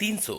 300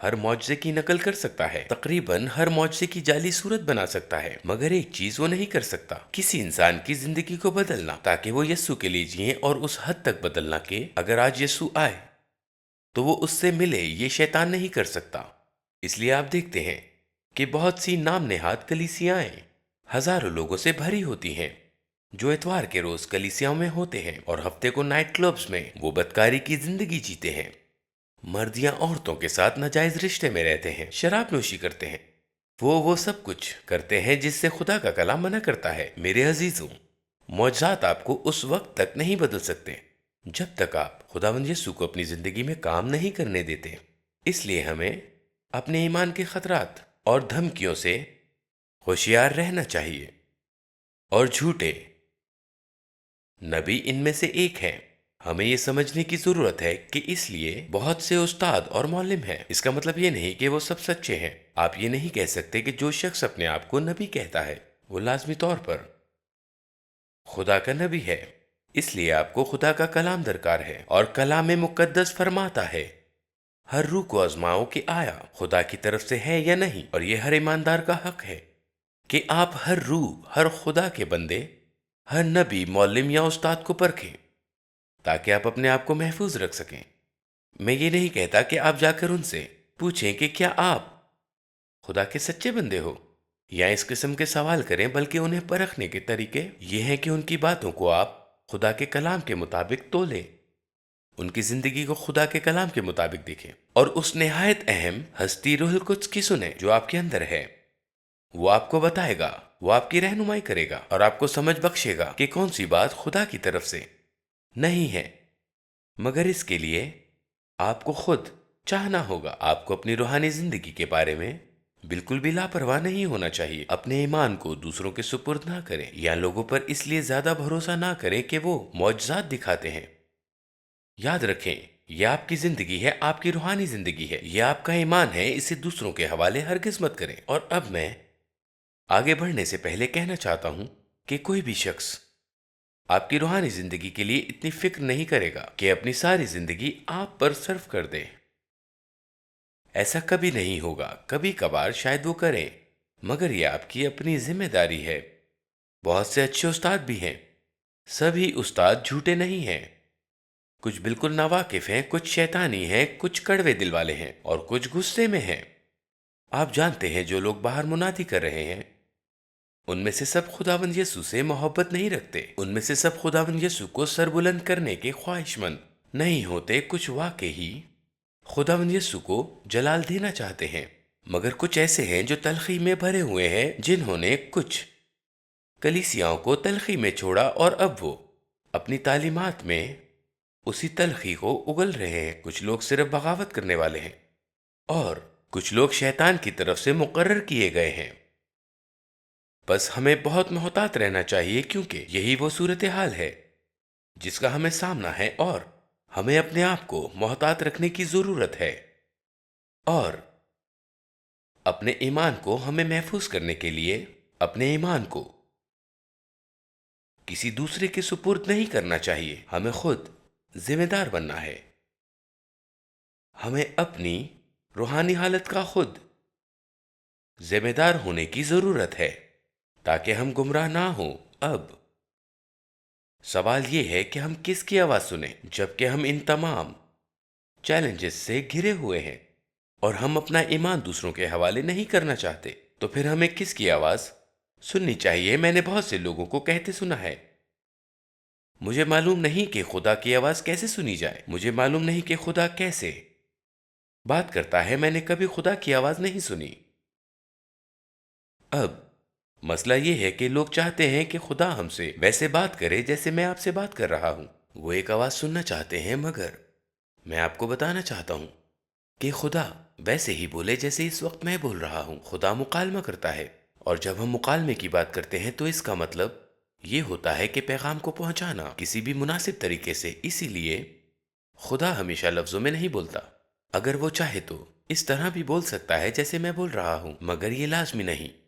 ہر معجزے کی نقل کر سکتا ہے، تقریباً ہر معجزے کی جعلی صورت بنا سکتا ہے، مگر ایک چیز وہ نہیں کر سکتا، کسی انسان کی زندگی کو بدلنا تاکہ وہ یسوع کے لیے جیے، اور اس حد تک بدلنا کہ اگر آج یسوع آئے تو وہ اس سے ملے، یہ شیطان نہیں کر سکتا۔ اس لیے آپ دیکھتے ہیں کہ بہت سی نام نہاد کلیسیائیں ہزاروں لوگوں سے بھری ہوتی ہیں جو اتوار کے روز کلیسیاؤں میں ہوتے ہیں، اور ہفتے کو نائٹ کلبز میں وہ بدکاری کی زندگی جیتے ہیں، مرد یا عورتوں کے ساتھ ناجائز رشتے میں رہتے ہیں، شراب نوشی کرتے ہیں، وہ سب کچھ کرتے ہیں جس سے خدا کا کلام منع کرتا ہے۔ میرے عزیزوں، معجزات آپ کو اس وقت تک نہیں بدل سکتے جب تک آپ خداوند یسوع کو اپنی زندگی میں کام نہیں کرنے دیتے۔ اس لیے ہمیں اپنے ایمان کے خطرات اور دھمکیوں سے ہوشیار رہنا چاہیے، اور جھوٹے نبی ان میں سے ایک ہیں۔ ہمیں یہ سمجھنے کی ضرورت ہے کہ اس لیے بہت سے استاد اور معلم ہیں۔ اس کا مطلب یہ نہیں کہ وہ سب سچے ہیں۔ آپ یہ نہیں کہہ سکتے کہ جو شخص اپنے آپ کو نبی کہتا ہے وہ لازمی طور پر خدا کا نبی ہے۔ اس لیے آپ کو خدا کا کلام درکار ہے، اور کلام مقدس فرماتا ہے ہر روح کو آزماؤ کہ آیا خدا کی طرف سے ہے یا نہیں، اور یہ ہر ایماندار کا حق ہے کہ آپ ہر روح، ہر خدا کے بندے، ہر نبی، معلم یا استاد کو پرکھیں تاکہ آپ اپنے آپ کو محفوظ رکھ سکیں۔ میں یہ نہیں کہتا کہ آپ جا کر ان سے پوچھیں کہ کیا آپ خدا کے سچے بندے ہو، یا اس قسم کے سوال کریں، بلکہ انہیں پرکھنے کے طریقے یہ ہیں کہ ان کی باتوں کو آپ خدا کے کلام کے مطابق تولیں، ان کی زندگی کو خدا کے کلام کے مطابق دیکھیں، اور اس نہایت اہم ہستی روح القدس کی سنیں جو آپ کے اندر ہے۔ وہ آپ کو بتائے گا، وہ آپ کی رہنمائی کرے گا، اور آپ کو سمجھ بخشے گا کہ کون سی بات خدا کی طرف سے نہیں ہے۔ مگر اس کے لیے آپ کو خود چاہنا ہوگا۔ آپ کو اپنی روحانی زندگی کے بارے میں بالکل بھی لاپرواہ نہیں ہونا چاہیے۔ اپنے ایمان کو دوسروں کے سپرد نہ کریں، یا لوگوں پر اس لیے زیادہ بھروسہ نہ کریں کہ وہ معجزات دکھاتے ہیں۔ یاد رکھیں، یہ آپ کی زندگی ہے، آپ کی روحانی زندگی ہے، یہ آپ کا ایمان ہے، اسے دوسروں کے حوالے ہرگز مت کریں۔ اور اب میں آگے بڑھنے سے پہلے کہنا چاہتا ہوں کہ کوئی بھی شخص آپ کی روحانی زندگی کے لیے اتنی فکر نہیں کرے گا کہ اپنی ساری زندگی آپ پر صرف کر دے۔ ایسا کبھی نہیں ہوگا، کبھی کبھار شاید وہ کریں، مگر یہ آپ کی اپنی ذمہ داری ہے۔ بہت سے اچھے استاد بھی ہیں، سبھی استاد جھوٹے نہیں ہیں۔ کچھ بالکل ناواقف ہیں، کچھ شیطانی ہیں، کچھ کڑوے دل والے ہیں، اور کچھ غصے میں ہیں۔ آپ جانتے ہیں جو لوگ باہر منادی کر رہے ہیں ان میں سے سب خداوند یسوع سے محبت نہیں رکھتے، ان میں سے سب خداوند یسوع کو سر بلند کرنے کے خواہش مند نہیں ہوتے۔ کچھ واقعی خداوند یسوع کو جلال دینا چاہتے ہیں، مگر کچھ ایسے ہیں جو تلخی میں بھرے ہوئے ہیں، جنہوں نے کچھ کلیسیاؤں کو تلخی میں چھوڑا، اور اب وہ اپنی تعلیمات میں اسی تلخی کو اگل رہے ہیں۔ کچھ لوگ صرف بغاوت کرنے والے ہیں، اور کچھ لوگ شیطان کی طرف سے مقرر کیے گئے ہیں۔ بس ہمیں بہت محتاط رہنا چاہیے، کیونکہ یہی وہ صورتحال ہے جس کا ہمیں سامنا ہے، اور ہمیں اپنے آپ کو محتاط رکھنے کی ضرورت ہے، اور اپنے ایمان کو ہمیں محفوظ کرنے کے لیے اپنے ایمان کو کسی دوسرے کے سپرد نہیں کرنا چاہیے۔ ہمیں خود ذمہ دار بننا ہے۔ ہمیں اپنی روحانی حالت کا خود ذمہ دار ہونے کی ضرورت ہے تاکہ ہم گمراہ نہ ہوں۔ اب سوال یہ ہے کہ ہم کس کی آواز سنیں جبکہ ہم ان تمام چیلنجز سے گھرے ہوئے ہیں، اور ہم اپنا ایمان دوسروں کے حوالے نہیں کرنا چاہتے؟ تو پھر ہمیں کس کی آواز سننی چاہیے؟ میں نے بہت سے لوگوں کو کہتے سنا ہے، مجھے معلوم نہیں کہ خدا کی آواز کیسے سنی جائے، مجھے معلوم نہیں کہ خدا کیسے بات کرتا ہے، میں نے کبھی خدا کی آواز نہیں سنی۔ اب مسئلہ یہ ہے کہ لوگ چاہتے ہیں کہ خدا ہم سے ویسے بات کرے جیسے میں آپ سے بات کر رہا ہوں۔ وہ ایک آواز سننا چاہتے ہیں، مگر میں آپ کو بتانا چاہتا ہوں کہ خدا ویسے ہی بولے جیسے اس وقت میں بول رہا ہوں۔ خدا مکالمہ کرتا ہے، اور جب ہم مکالمے کی بات کرتے ہیں تو اس کا مطلب یہ ہوتا ہے کہ پیغام کو پہنچانا کسی بھی مناسب طریقے سے۔ اسی لیے خدا ہمیشہ لفظوں میں نہیں بولتا۔ اگر وہ چاہے تو اس طرح بھی بول سکتا ہے جیسے میں بول رہا ہوں، مگر یہ لازمی نہیں۔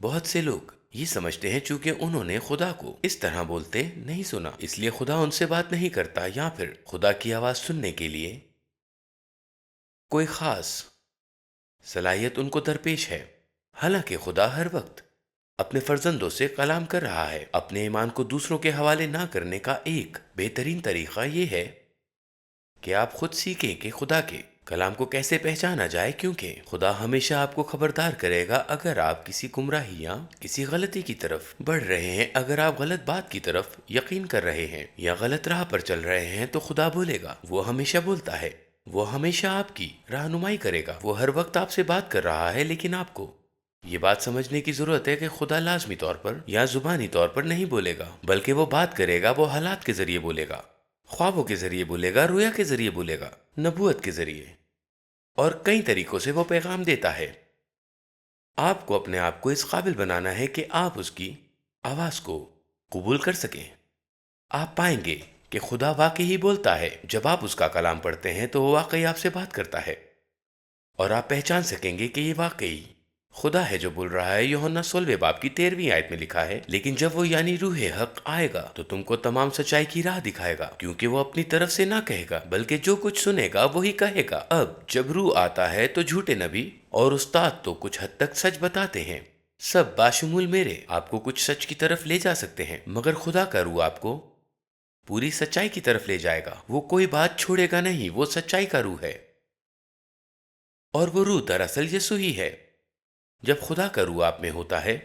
بہت سے لوگ یہ سمجھتے ہیں چونکہ انہوں نے خدا کو اس طرح بولتے نہیں سنا، اس لیے خدا ان سے بات نہیں کرتا، یا پھر خدا کی آواز سننے کے لیے کوئی خاص صلاحیت ان کو درپیش ہے، حالانکہ خدا ہر وقت اپنے فرزندوں سے کلام کر رہا ہے۔ اپنے ایمان کو دوسروں کے حوالے نہ کرنے کا ایک بہترین طریقہ یہ ہے کہ آپ خود سیکھیں کہ خدا کے کلام کو کیسے پہچانا جائے، کیونکہ خدا ہمیشہ آپ کو خبردار کرے گا اگر آپ کسی گمراہی یا کسی غلطی کی طرف بڑھ رہے ہیں۔ اگر آپ غلط بات کی طرف یقین کر رہے ہیں یا غلط راہ پر چل رہے ہیں تو خدا بولے گا، وہ ہمیشہ بولتا ہے، وہ ہمیشہ آپ کی رہنمائی کرے گا، وہ ہر وقت آپ سے بات کر رہا ہے۔ لیکن آپ کو یہ بات سمجھنے کی ضرورت ہے کہ خدا لازمی طور پر یا زبانی طور پر نہیں بولے گا، بلکہ وہ بات کرے گا، وہ حالات کے ذریعے بولے گا، خوابوں کے ذریعے بولے گا، رویا کے ذریعے بولے گا، نبوت کے ذریعے، اور کئی طریقوں سے وہ پیغام دیتا ہے۔ آپ کو اپنے آپ کو اس قابل بنانا ہے کہ آپ اس کی آواز کو قبول کر سکیں۔ آپ پائیں گے کہ خدا واقعی ہی بولتا ہے۔ جب آپ اس کا کلام پڑھتے ہیں تو وہ واقعی آپ سے بات کرتا ہے، اور آپ پہچان سکیں گے کہ یہ واقعی خدا ہے جو بول رہا ہے۔ یوحنا 16 باب کی 13ویں آیت میں لکھا ہے، لیکن جب وہ یعنی روح حق آئے گا تو تم کو تمام سچائی کی راہ دکھائے گا، کیونکہ وہ اپنی طرف سے نہ کہے گا بلکہ جو کچھ سنے گا وہی کہے گا۔ اب جب روح آتا ہے تو جھوٹے نبی اور استاد تو کچھ حد تک سچ بتاتے ہیں، سب باشمول میرے آپ کو کچھ سچ کی طرف لے جا سکتے ہیں، مگر خدا کا روح آپ کو پوری سچائی کی طرف لے جائے گا۔ وہ کوئی بات چھوڑے گا نہیں، وہ سچائی کا روح ہے، اور وہ روح دراصل یسوع ہی ہے۔ جب خدا کا روح آپ میں ہوتا ہے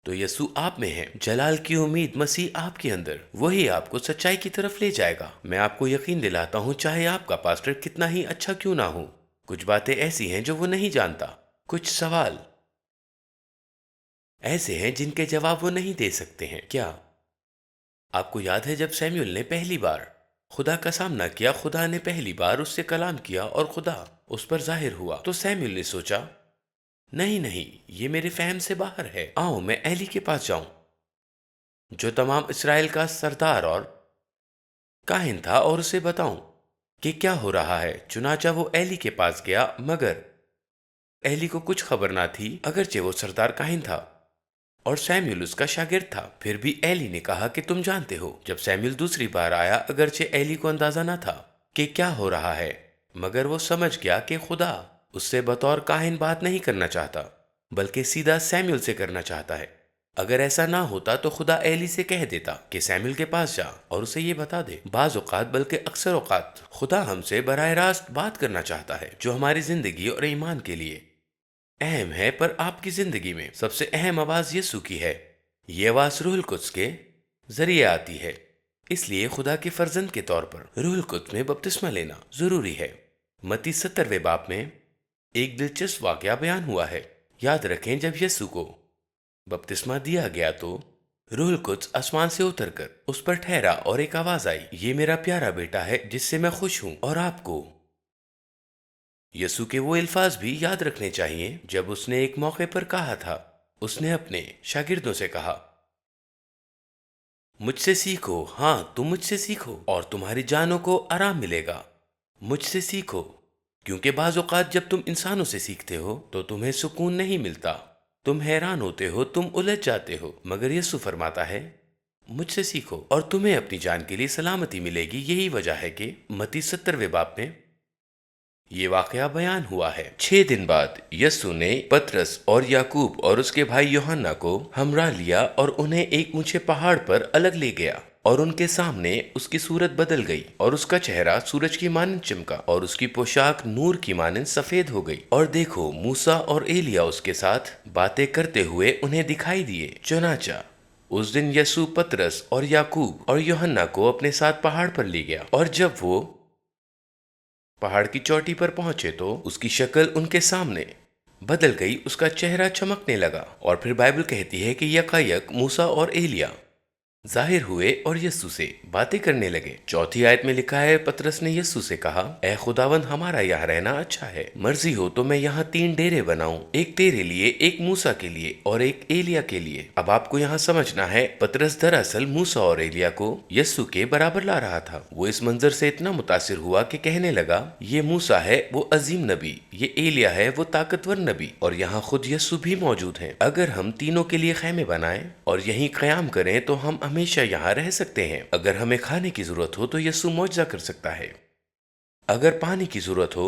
تو یسوع آپ میں ہے، جلال کی امید مسیح آپ کے اندر، وہی آپ کو سچائی کی طرف لے جائے گا۔ میں آپ کو یقین دلاتا ہوں، چاہے آپ کا پاسٹر کتنا ہی اچھا کیوں نہ ہو، کچھ باتیں ایسی ہیں جو وہ نہیں جانتا، کچھ سوال ایسے ہیں جن کے جواب وہ نہیں دے سکتے ہیں۔ کیا آپ کو یاد ہے جب سیموئیل نے پہلی بار خدا کا سامنا کیا، خدا نے پہلی بار اس سے کلام کیا اور خدا اس پر ظاہر ہوا، تو سیموئیل نے سوچا، نہیں نہیں، یہ میرے فہم سے باہر ہے، آؤ میں ایلی کے پاس جاؤں جو تمام اسرائیل کا سردار اور کاہن تھا، اور اسے بتاؤں کہ کیا ہو رہا ہے۔ چنانچہ وہ ایلی کے پاس گیا، مگر ایلی کو کچھ خبر نہ تھی، اگرچہ وہ سردار کاہن تھا اور سیموئیل اس کا شاگرد تھا۔ پھر بھی ایلی نے کہا کہ تم جانتے ہو۔ جب سیموئیل دوسری بار آیا، اگرچہ ایلی کو اندازہ نہ تھا کہ کیا ہو رہا ہے، مگر وہ سمجھ گیا کہ خدا اس سے بطور کاہن بات نہیں کرنا چاہتا، بلکہ سیدھا سیموئیل سے کرنا چاہتا ہے۔ اگر ایسا نہ ہوتا تو خدا ایلی سے کہہ دیتا کہ سیموئیل کے پاس جا اور اسے یہ بتا دے۔ بعض اوقات بلکہ اکثر اوقات خدا ہم سے براہ راست بات کرنا چاہتا ہے، جو ہماری زندگی اور ایمان کے لیے اہم ہے۔ پر آپ کی زندگی میں سب سے اہم آواز یسوع کی ہے۔ یہ آواز روح القدس کے ذریعے آتی ہے، اس لیے خدا کے فرزند کے طور پر روح القدس میں بپتسمہ لینا ضروری ہے۔ متی 17ویں باب میں ایک دلچسپ واقعہ بیان ہوا ہے۔ یاد رکھیں، جب یسوع کو بپتسمہ دیا گیا تو روح القدس آسمان سے اتر کر اس پر ٹھہرا، اور ایک آواز آئی، یہ میرا پیارا بیٹا ہے جس سے میں خوش ہوں۔ اور آپ کو یسوع کے وہ الفاظ بھی یاد رکھنے چاہیے جب اس نے ایک موقع پر کہا تھا، اس نے اپنے شاگردوں سے کہا، مجھ سے سیکھو، ہاں تم مجھ سے سیکھو اور تمہاری جانوں کو آرام ملے گا۔ مجھ سے سیکھو، کیونکہ بعض اوقات جب تم انسانوں سے سیکھتے ہو تو تمہیں سکون نہیں ملتا، تم حیران ہوتے ہو، تم الجھ جاتے ہو، مگر یسوع فرماتا ہے، مجھ سے سیکھو اور تمہیں اپنی جان کے لیے سلامتی ملے گی۔ یہی وجہ ہے کہ متی 17ویں باب میں یہ واقعہ بیان ہوا ہے۔ 6 دن بعد یسوع نے پترس اور یعقوب اور اس کے بھائی یوحنا کو ہمراہ لیا اور انہیں ایک اونچے پہاڑ پر الگ لے گیا، اور ان کے سامنے اس کی صورت بدل گئی، اور اس کا چہرہ سورج کی مانند چمکا، اور اس کی پوشاک نور کی مانند سفید ہو گئی۔ اور دیکھو، موسیٰ اور ایلیا اس کے ساتھ باتیں کرتے ہوئے انہیں دکھائی دیے۔ چنانچہ اس دن یسوع پترس اور یعقوب اور یوحنا کو اپنے ساتھ پہاڑ پر لے گیا، اور جب وہ پہاڑ کی چوٹی پر پہنچے تو اس کی شکل ان کے سامنے بدل گئی، اس کا چہرہ چمکنے لگا۔ اور پھر بائبل کہتی ہے کہ یکایک موسیٰ اور ایلیا ظاہر ہوئے اور یسوع سے باتیں کرنے لگے۔ 4 آیت میں لکھا ہے، پترس نے یسوع سے کہا، اے خداوند، ہمارا یہاں رہنا اچھا ہے، مرضی ہو تو میں یہاں 3 ڈیرے بناؤں، ایک تیرے لیے، ایک موسیٰ کے لیے اور ایک ایلیا کے لیے۔ اب آپ کو یہاں سمجھنا ہے، پترس دراصل موسیٰ اور ایلیا کو یسوع کے برابر لا رہا تھا۔ وہ اس منظر سے اتنا متاثر ہوا کہ کہنے لگا، یہ موسیٰ ہے، وہ عظیم نبی، یہ ایلیا ہے، وہ طاقتور نبی، اور یہاں خود یسوع بھی موجود ہیں۔ اگر ہم تینوں کے لیے خیمے بنائیں اور یہیں قیام کریں تو ہم ہمیشہ یہاں رہ سکتے ہیں۔ اگر ہمیں کھانے کی ضرورت ہو تو یسوع معجزہ کر سکتا ہے، اگر پانی کی ضرورت ہو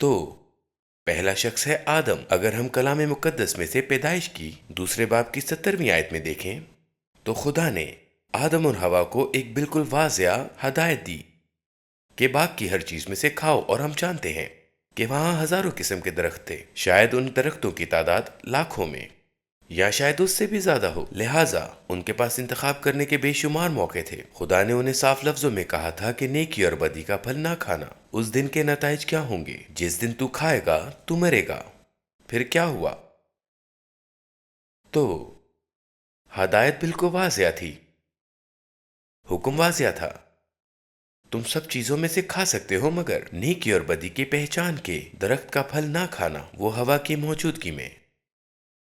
تو پہلا شخص ہے آدم۔ اگر ہم کلام مقدس میں سے پیدائش کی دوسرے باب کی 70ویں آیت میں دیکھیں تو خدا نے آدم اور حوا کو ایک بالکل واضح ہدایت دی کہ باغ کی ہر چیز میں سے کھاؤ، اور ہم جانتے ہیں کہ وہاں ہزاروں قسم کے درخت تھے، شاید ان درختوں کی تعداد لاکھوں میں یا شاید اس سے بھی زیادہ ہو، لہٰذا ان کے پاس انتخاب کرنے کے بے شمار موقع تھے۔ خدا نے انہیں صاف لفظوں میں کہا تھا کہ نیکی اور بدی کا پھل نہ کھانا۔ اس دن کے نتائج کیا ہوں گے؟ جس دن تو کھائے گا تو مرے گا۔ پھر کیا ہوا؟ تو ہدایت بالکل واضح تھی، حکم واضح تھا، تم سب چیزوں میں سے کھا سکتے ہو مگر نیکی اور بدی کی پہچان کے درخت کا پھل نہ کھانا، وہ ہوا کی موجودگی میں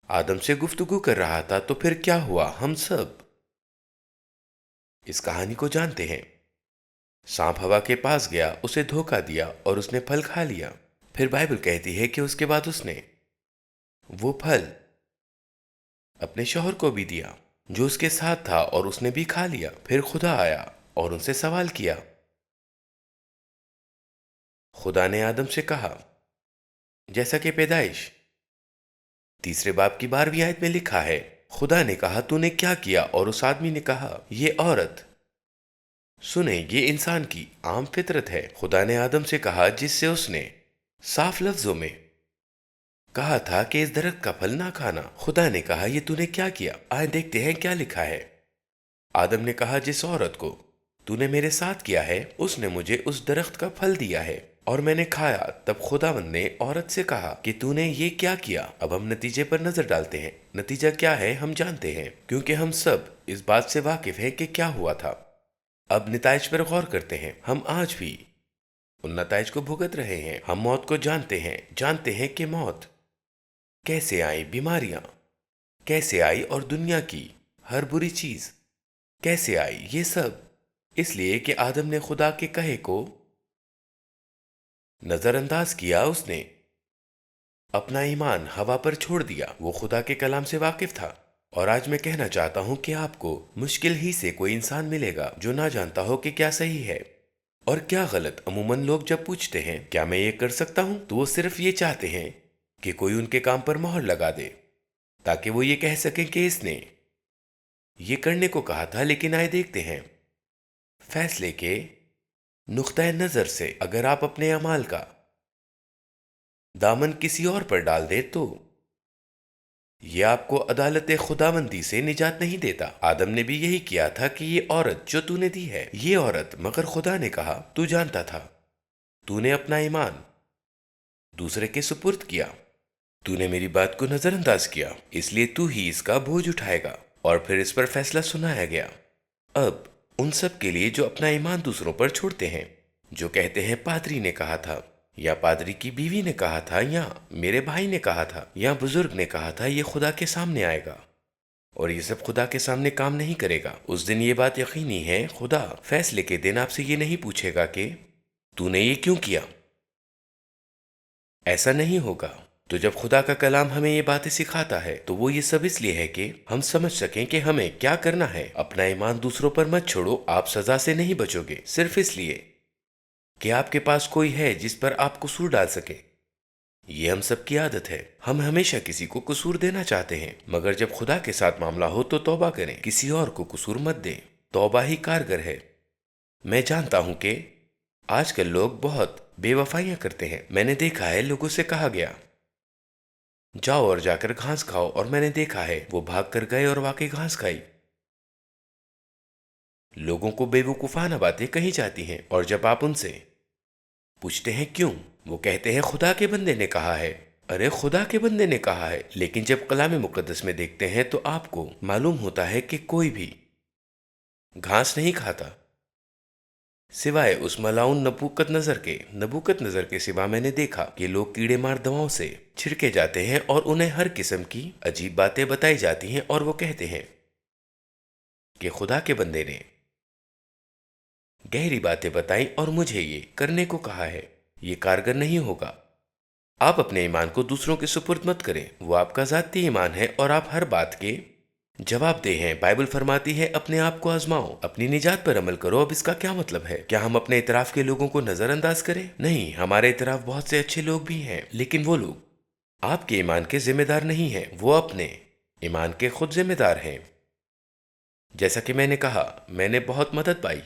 آدم سے گفتگو کر رہا تھا۔ تو پھر کیا ہوا؟ ہم سب اس کہانی کو جانتے ہیں۔ سانپ ہوا کے پاس گیا، اسے دھوکہ دیا اور اس نے پھل کھا لیا۔ پھر بائبل کہتی ہے کہ اس کے بعد اس نے وہ پھل اپنے شوہر کو بھی دیا جو اس کے ساتھ تھا، اور اس نے بھی کھا لیا۔ پھر خدا آیا اور ان سے سوال کیا۔ خدا نے آدم سے کہا، جیسا کہ پیدائش تیسرے باب کی 12ویں آیت میں لکھا ہے، خدا نے کہا تو نے کیا کیا؟ اور اس آدمی نے کہا، یہ عورت۔ سنیں، یہ انسان کی عام فطرت ہے۔ خدا نے آدم سے کہا، جس سے اس نے صاف لفظوں میں کہا تھا کہ اس درخت کا پھل نہ کھانا۔ خدا نے کہا، یہ تو نے کیا کیا؟ آئے دیکھتے ہیں کیا لکھا ہے۔ آدم نے کہا، جس عورت کو تو نے میرے ساتھ کیا ہے اس نے مجھے اس درخت کا پھل دیا ہے اور میں نے کھایا۔ تب خداوند نے عورت سے کہا کہ تو نے یہ کیا کیا؟ اب ہم نتیجے پر نظر ڈالتے ہیں۔ نتیجہ کیا ہے ہم جانتے ہیں، کیونکہ ہم سب اس بات سے واقف ہیں کہ کیا ہوا تھا۔ اب نتائج پر غور کرتے ہیں۔ ہم آج بھی ان نتائج کو بھگت رہے ہیں۔ ہم موت کو جانتے ہیں کہ موت کیسے آئی، بیماریاں کیسے آئی، اور دنیا کی ہر بری چیز کیسے آئی۔ یہ سب اس لیے کہ آدم نے خدا کے کہے کو نظر انداز کیا۔ اس نے اپنا ایمان ہوا پر چھوڑ دیا۔ وہ خدا کے کلام سے واقف تھا۔ اور آج میں کہنا چاہتا ہوں کہ آپ کو مشکل ہی سے کوئی انسان ملے گا جو نہ جانتا ہو کہ کیا صحیح ہے اور کیا غلط۔ عموماً لوگ جب پوچھتے ہیں کیا میں یہ کر سکتا ہوں، تو وہ صرف یہ چاہتے ہیں کہ کوئی ان کے کام پر مہر لگا دے تاکہ وہ یہ کہہ سکیں کہ اس نے یہ کرنے کو کہا تھا۔ لیکن آئے دیکھتے ہیں فیصلے کے نقطۂ نظر سے، اگر آپ اپنے اعمال کا دامن کسی اور پر ڈال دے تو یہ آپ کو عدالت خداوندی سے نجات نہیں دیتا۔ آدم نے بھی یہی کیا تھا کہ یہ عورت جو تو نے دی ہے، یہ عورت، مگر خدا نے کہا تو جانتا تھا، تو نے اپنا ایمان دوسرے کے سپرد کیا، تو نے میری بات کو نظر انداز کیا، اس لیے تو ہی اس کا بوجھ اٹھائے گا۔ اور پھر اس پر فیصلہ سنایا گیا۔ اب ان سب کے لیے جو اپنا ایمان دوسروں پر چھوڑتے ہیں، جو کہتے ہیں پادری نے کہا تھا، یا پادری کی بیوی نے کہا تھا، یا میرے بھائی نے کہا تھا، یا بزرگ نے کہا تھا، یہ خدا کے سامنے آئے گا اور یہ سب خدا کے سامنے کام نہیں کرے گا۔ اس دن یہ بات یقینی ہے، خدا فیصلے کے دن آپ سے یہ نہیں پوچھے گا کہ تو نے یہ کیوں کیا۔ ایسا نہیں ہوگا۔ تو جب خدا کا کلام ہمیں یہ باتیں سکھاتا ہے تو وہ یہ سب اس لیے ہے کہ ہم سمجھ سکیں کہ ہمیں کیا کرنا ہے۔ اپنا ایمان دوسروں پر مت چھوڑو، آپ سزا سے نہیں بچو گے صرف اس لیے کہ آپ کے پاس کوئی ہے جس پر آپ قصور ڈال سکے۔ یہ ہم سب کی عادت ہے، ہم ہمیشہ کسی کو قصور دینا چاہتے ہیں، مگر جب خدا کے ساتھ معاملہ ہو تو توبہ کریں، کسی اور کو قصور مت دیں۔ توبہ ہی کارگر ہے۔ میں جانتا ہوں کہ آج کل لوگ بہت بے وفائیاں کرتے ہیں۔ میں نے دیکھا ہے لوگوں سے کہا گیا جاؤ اور جا کر گھاس کھاؤ، اور میں نے دیکھا ہے وہ بھاگ کر گئے اور واقعی گھاس کھائی۔ لوگوں کو بے وقوفانہ باتیں کہی جاتی ہیں، اور جب آپ ان سے پوچھتے ہیں کیوں، وہ کہتے ہیں خدا کے بندے نے کہا ہے۔ ارے خدا کے بندے نے کہا ہے، لیکن جب کلام مقدس میں دیکھتے ہیں تو آپ کو معلوم ہوتا ہے کہ کوئی بھی گھاس نہیں کھاتا سوائے اس ملاؤن نبوکت نظر کے سوا۔ میں نے دیکھا کہ لوگ کیڑے مار دواؤں سے چھڑکے جاتے ہیں اور انہیں ہر قسم کی عجیب باتیں بتائی جاتی ہیں، اور وہ کہتے ہیں کہ خدا کے بندے نے گہری باتیں بتائیں اور مجھے یہ کرنے کو کہا ہے۔ یہ کارگر نہیں ہوگا۔ آپ اپنے ایمان کو دوسروں کے سپرد مت کریں، وہ آپ کا ذاتی ایمان ہے، اور آپ ہر بات کے جواب دہ ہیں، بائبل فرماتی ہے اپنے آپ کو آزماؤ، اپنی نجات پر عمل کرو۔ اب اس کا کیا مطلب ہے؟ کیا ہم اپنے اطراف کے لوگوں کو نظر انداز کریں؟ نہیں، ہمارے اطراف بہت سے اچھے لوگ بھی ہیں، لیکن وہ لوگ آپ کے ایمان کے ذمہ دار نہیں ہیں، وہ اپنے ایمان کے خود ذمہ دار ہیں۔ جیسا کہ میں نے کہا، میں نے بہت مدد پائی،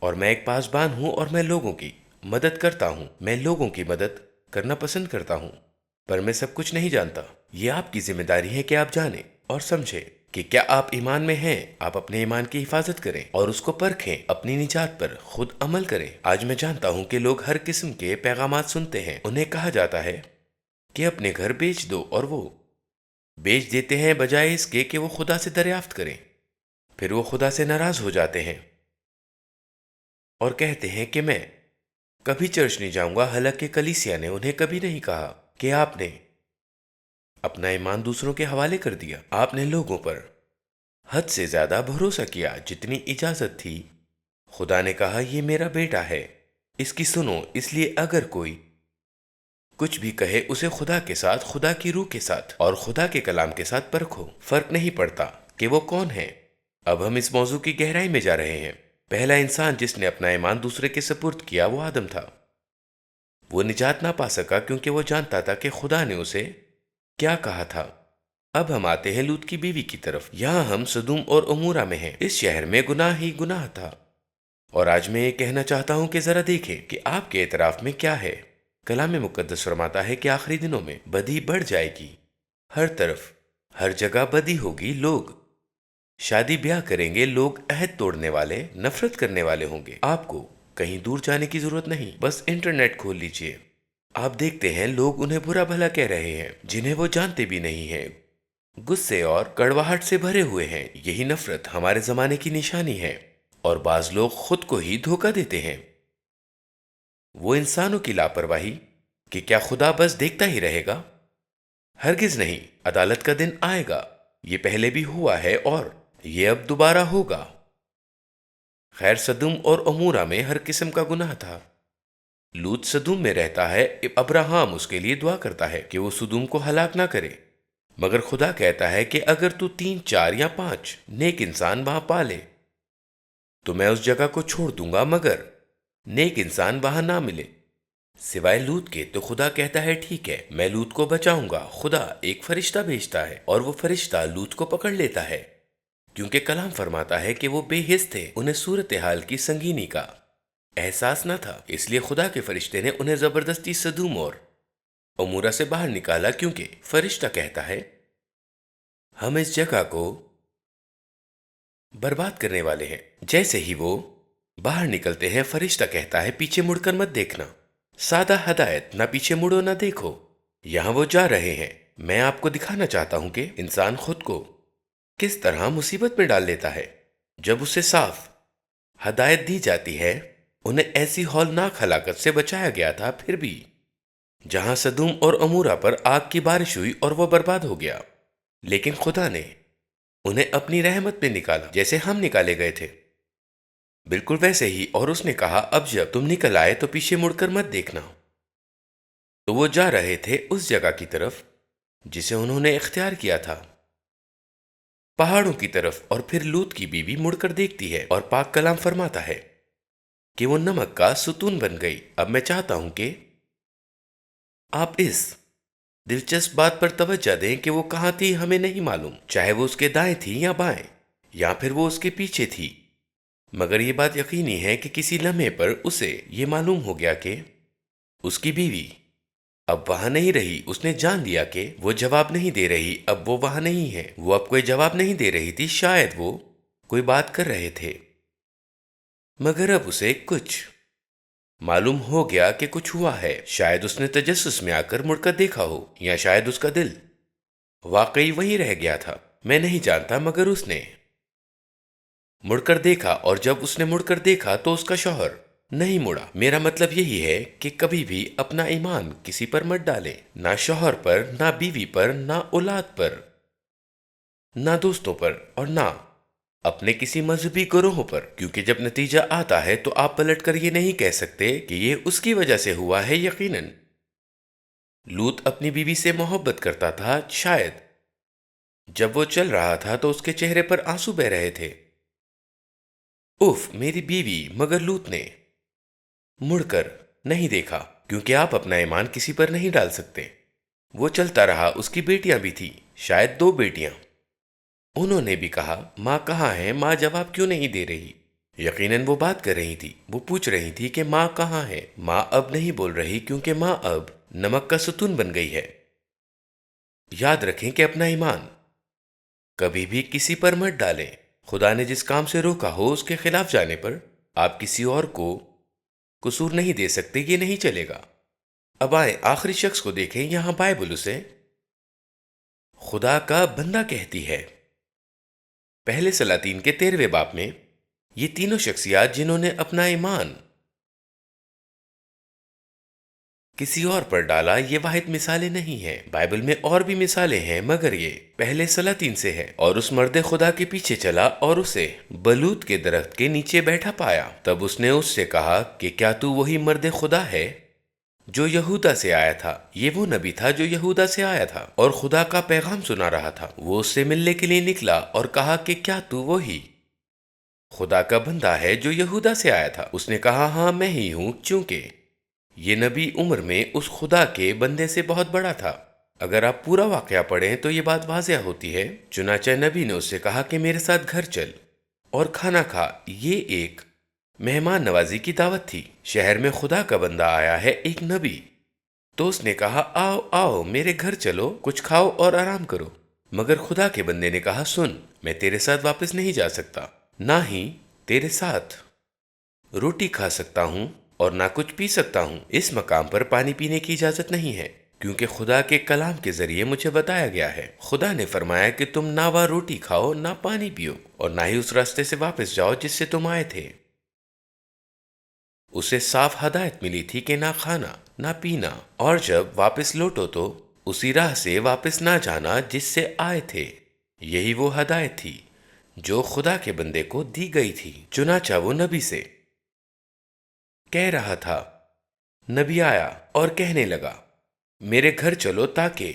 اور میں ایک پاسبان ہوں اور میں لوگوں کی مدد کرتا ہوں، میں لوگوں کی مدد کرنا پسند کرتا ہوں، پر میں سب کچھ نہیں جانتا۔ یہ آپ کی ذمہ داری ہے کہ آپ جانیں اور سمجھیں کہ کیا آپ ایمان میں ہیں۔ آپ اپنے ایمان کی حفاظت کریں اور اس کو پرکھیں، اپنی نجات پر خود عمل کریں۔ آج میں جانتا ہوں کہ لوگ ہر قسم کے پیغامات سنتے ہیں، انہیں کہا جاتا ہے کہ اپنے گھر بیچ دو، اور وہ بیچ دیتے ہیں بجائے اس کے کہ وہ خدا سے دریافت کریں۔ پھر وہ خدا سے ناراض ہو جاتے ہیں اور کہتے ہیں کہ میں کبھی چرچ نہیں جاؤں گا، حالانکہ کلیسیا نے انہیں کبھی نہیں کہا کہ آپ نے اپنا ایمان دوسروں کے حوالے کر دیا۔ آپ نے لوگوں پر حد سے زیادہ بھروسہ کیا جتنی اجازت تھی۔ خدا نے کہا یہ میرا بیٹا ہے، اس کی سنو۔ اس لیے اگر کوئی کچھ بھی کہے اسے خدا کے ساتھ، خدا کی روح کے ساتھ اور خدا کے کلام کے ساتھ پرکھو۔ فرق نہیں پڑتا کہ وہ کون ہے۔ اب ہم اس موضوع کی گہرائی میں جا رہے ہیں۔ پہلا انسان جس نے اپنا ایمان دوسرے کے سپرد کیا وہ آدم تھا۔ وہ نجات نہ پا سکا کیونکہ وہ جانتا تھا کہ خدا نے اسے کیا کہا تھا۔ اب ہم آتے ہیں لوط کی بیوی کی طرف۔ یہاں ہم سدوم اور عمورہ میں ہیں۔ اس شہر میں گناہ ہی گناہ تھا، اور آج میں یہ کہنا چاہتا ہوں کہ ذرا دیکھیں کہ آپ کے اعتراف میں کیا ہے۔ کلام مقدس فرماتا ہے کہ آخری دنوں میں بدی بڑھ جائے گی، ہر طرف ہر جگہ بدی ہوگی، لوگ شادی بیاہ کریں گے، لوگ عہد توڑنے والے، نفرت کرنے والے ہوں گے۔ آپ کو کہیں دور جانے کی ضرورت نہیں، بس انٹرنیٹ کھول لیجئے۔ آپ دیکھتے ہیں لوگ انہیں برا بھلا کہہ رہے ہیں جنہیں وہ جانتے بھی نہیں ہیں، غصے اور کڑواہٹ سے بھرے ہوئے ہیں۔ یہی نفرت ہمارے زمانے کی نشانی ہے، اور بعض لوگ خود کو ہی دھوکہ دیتے ہیں۔ وہ انسانوں کی لاپرواہی کہ کیا خدا بس دیکھتا ہی رہے گا؟ ہرگز نہیں، عدالت کا دن آئے گا۔ یہ پہلے بھی ہوا ہے اور یہ اب دوبارہ ہوگا۔ خیر، سدوم اور عمورہ میں ہر قسم کا گناہ تھا۔ لوط سدوم میں رہتا ہے، ابراہام اس کے لیے دعا کرتا ہے کہ وہ سدوم کو ہلاک نہ کرے، مگر خدا کہتا ہے کہ اگر تو 3 4 یا 5 نیک انسان وہاں پالے تو میں اس جگہ کو چھوڑ دوں گا، مگر نیک انسان وہاں نہ ملے سوائے لوط کے، تو خدا کہتا ہے ٹھیک ہے، میں لوط کو بچاؤں گا۔ خدا ایک فرشتہ بھیجتا ہے اور وہ فرشتہ لوط کو پکڑ لیتا ہے، کیونکہ کلام فرماتا ہے کہ وہ بے حس تھے، انہیں صورتحال کی سنگینی کا احساس نہ تھا، اس لیے خدا کے فرشتے نے انہیں زبردستی سدوم اور عمورہ سے باہر نکالا، کیونکہ فرشتہ کہتا ہے ہم اس جگہ کو برباد کرنے والے ہیں۔ جیسے ہی وہ باہر نکلتے ہیں، فرشتہ کہتا ہے پیچھے مڑ کر مت دیکھنا۔ سادہ ہدایت، نہ پیچھے مڑو نہ دیکھو۔ یہاں وہ جا رہے ہیں۔ میں آپ کو دکھانا چاہتا ہوں کہ انسان خود کو کس طرح مصیبت میں ڈال لیتا ہے جب اسے صاف ہدایت دی جاتی ہے۔ انہیں ایسی ہولناک ہلاکت سے بچایا گیا تھا، پھر بھی جہاں سدوم اور عمورہ پر آگ کی بارش ہوئی اور وہ برباد ہو گیا، لیکن خدا نے انہیں اپنی رحمت میں نکالا، جیسے ہم نکالے گئے تھے، بالکل ویسے ہی۔ اور اس نے کہا اب جب تم نکل آئے تو پیچھے مڑ کر مت دیکھنا۔ تو وہ جا رہے تھے اس جگہ کی طرف جسے انہوں نے اختیار کیا تھا، پہاڑوں کی طرف۔ اور پھر لوط کی بیوی مڑ کر دیکھتی ہے، اور پاک کلام فرماتا ہے کہ وہ نمک کا ستون بن گئی۔ اب میں چاہتا ہوں کہ آپ اس دلچسپ بات پر توجہ دیں کہ وہ کہاں تھی ہمیں نہیں معلوم، چاہے وہ اس کے دائیں تھی یا بائیں، یا پھر وہ اس کے پیچھے تھی، مگر یہ بات یقینی ہے کہ کسی لمحے پر اسے یہ معلوم ہو گیا کہ اس کی بیوی اب وہاں نہیں رہی۔ اس نے جان لیا کہ وہ جواب نہیں دے رہی، اب وہ وہاں نہیں ہے، وہ اب کوئی جواب نہیں دے رہی تھی۔ شاید وہ کوئی بات کر رہے تھے، مگر اب اسے کچھ معلوم ہو گیا کہ کچھ ہوا ہے۔ شاید اس نے تجسس میں آ کر مڑ کر دیکھا ہو، یا شاید اس کا دل واقعی وہیں رہ گیا تھا، میں نہیں جانتا، مگر اس نے مڑ کر دیکھا، اور جب اس نے مڑ کر دیکھا تو اس کا شوہر نہیں مڑا۔ میرا مطلب یہی ہے کہ کبھی بھی اپنا ایمان کسی پر مت ڈالیں، نہ شوہر پر، نہ بیوی پر، نہ اولاد پر، نہ دوستوں پر، اور نہ اپنے کسی مذہبی گروہ پر، کیونکہ جب نتیجہ آتا ہے تو آپ پلٹ کر یہ نہیں کہہ سکتے کہ یہ اس کی وجہ سے ہوا ہے۔ یقیناً لوط اپنی بیوی سے محبت کرتا تھا، شاید جب وہ چل رہا تھا تو اس کے چہرے پر آنسو بہ رہے تھے۔ اف میری بیوی، مگر لوط نے مڑ کر نہیں دیکھا، کیونکہ آپ اپنا ایمان کسی پر نہیں ڈال سکتے۔ وہ چلتا رہا، اس کی بیٹیاں بھی تھیں، شاید 2 بیٹیاں۔ انہوں نے بھی کہا، ماں کہاں ہے؟ ماں جواب کیوں نہیں دے رہی؟ یقیناً وہ بات کر رہی تھی، وہ پوچھ رہی تھی کہ ماں کہاں ہے؟ ماں اب نہیں بول رہی، کیونکہ ماں اب نمک کا ستون بن گئی ہے۔ یاد رکھیں کہ اپنا ایمان کبھی بھی کسی پر مت ڈالیں۔ خدا نے جس کام سے روکا ہو اس کے خلاف جانے پر آپ کسی اور کو قصور نہیں دے سکتے، یہ نہیں چلے گا۔ اب آئیں آخری شخص کو دیکھیں۔ یہاں بائبل اسے خدا کا بندہ کہتی ہے۔ پہلے سلاطین کے 13ویں باب میں یہ تینوں شخصیات جنہوں نے اپنا ایمان کسی اور پر ڈالا، یہ واحد مثالیں نہیں ہیں۔ بائبل میں اور بھی مثالیں ہیں، مگر یہ پہلے سلاطین سے ہے۔ اور اس مرد خدا کے پیچھے چلا اور اسے بلوت کے درخت کے نیچے بیٹھا پایا۔ تب اس نے اس سے کہا کہ کیا تو وہی مرد خدا ہے جو یہودا سے آیا تھا؟ یہ وہ نبی تھا جو یہودا سے آیا تھا اور خدا کا پیغام سنا رہا تھا۔ وہ اس سے ملنے کے لیے نکلا اور کہا کہ کیا تو وہی خدا کا بندہ ہے جو یہودا سے آیا تھا؟ اس نے کہا، ہاں میں ہی ہوں، چونکہ یہ نبی عمر میں اس خدا کے بندے سے بہت بڑا تھا۔ اگر آپ پورا واقعہ پڑھیں تو یہ بات واضح ہوتی ہے۔ چنانچہ نبی نے اس سے کہا کہ میرے ساتھ گھر چل اور کھانا کھا۔ یہ ایک مہمان نوازی کی دعوت تھی۔ شہر میں خدا کا بندہ آیا ہے، ایک نبی۔ تو اس نے کہا، آؤ آؤ میرے گھر چلو، کچھ کھاؤ اور آرام کرو۔ مگر خدا کے بندے نے کہا، سن، میں تیرے ساتھ واپس نہیں جا سکتا، نہ ہی تیرے ساتھ روٹی کھا سکتا ہوں اور نہ کچھ پی سکتا ہوں۔ اس مقام پر پانی پینے کی اجازت نہیں ہے، کیونکہ خدا کے کلام کے ذریعے مجھے بتایا گیا ہے۔ خدا نے فرمایا کہ تم نہ وہ روٹی کھاؤ، نہ پانی پیو، اور نہ ہی اس راستے سے واپس جاؤ جس سے تم آئے تھے۔ اسے صاف ہدایت ملی تھی کہ نہ کھانا، نہ پینا، اور جب واپس لوٹو تو اسی راہ سے واپس نہ جانا جس سے آئے تھے۔ یہی وہ ہدایت تھی جو خدا کے بندے کو دی گئی تھی۔ چنانچہ وہ نبی سے کہہ رہا تھا۔ نبی آیا اور کہنے لگا، میرے گھر چلو تاکہ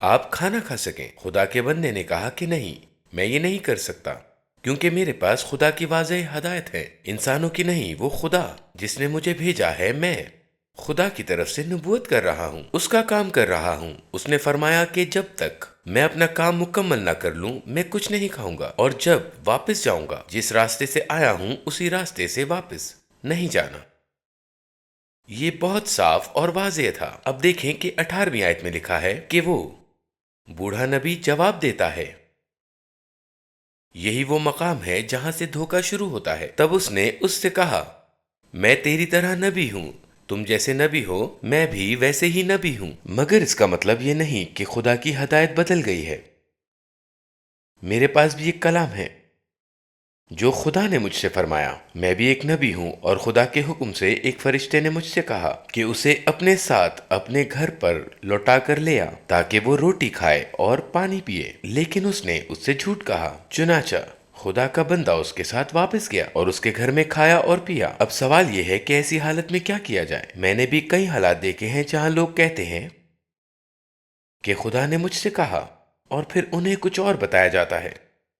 آپ کھانا کھا سکیں۔ خدا کے بندے نے کہا کہ نہیں، میں یہ نہیں کر سکتا، کیونکہ میرے پاس خدا کی واضح ہدایت ہے، انسانوں کی نہیں۔ وہ خدا جس نے مجھے بھیجا ہے، میں خدا کی طرف سے نبوت کر رہا ہوں، اس کا کام کر رہا ہوں۔ اس نے فرمایا کہ جب تک میں اپنا کام مکمل نہ کر لوں میں کچھ نہیں کھاؤں گا، اور جب واپس جاؤں گا جس راستے سے آیا ہوں اسی راستے سے واپس نہیں جانا۔ یہ بہت صاف اور واضح تھا۔ اب دیکھیں کہ 18ویں آیت میں لکھا ہے کہ وہ بوڑھا نبی جواب دیتا ہے۔ یہی وہ مقام ہے جہاں سے دھوکہ شروع ہوتا ہے۔ تب اس نے اس سے کہا، میں تیری طرح نبی ہوں، تم جیسے نبی ہو میں بھی ویسے ہی نبی ہوں۔ مگر اس کا مطلب یہ نہیں کہ خدا کی ہدایت بدل گئی ہے۔ میرے پاس بھی ایک کلام ہے جو خدا نے مجھ سے فرمایا۔ میں بھی ایک نبی ہوں، اور خدا کے حکم سے ایک فرشتے نے مجھ سے کہا کہ اسے اپنے ساتھ اپنے گھر پر لوٹا کر لے آ تاکہ وہ روٹی کھائے اور پانی پیے، لیکن اس نے اس سے جھوٹ کہا۔ چنانچہ خدا کا بندہ اس کے ساتھ واپس گیا اور اس کے گھر میں کھایا اور پیا۔ اب سوال یہ ہے کہ ایسی حالت میں کیا کیا جائے؟ میں نے بھی کئی حالات دیکھے ہیں جہاں لوگ کہتے ہیں کہ خدا نے مجھ سے کہا، اور پھر انہیں کچھ اور بتایا جاتا ہے،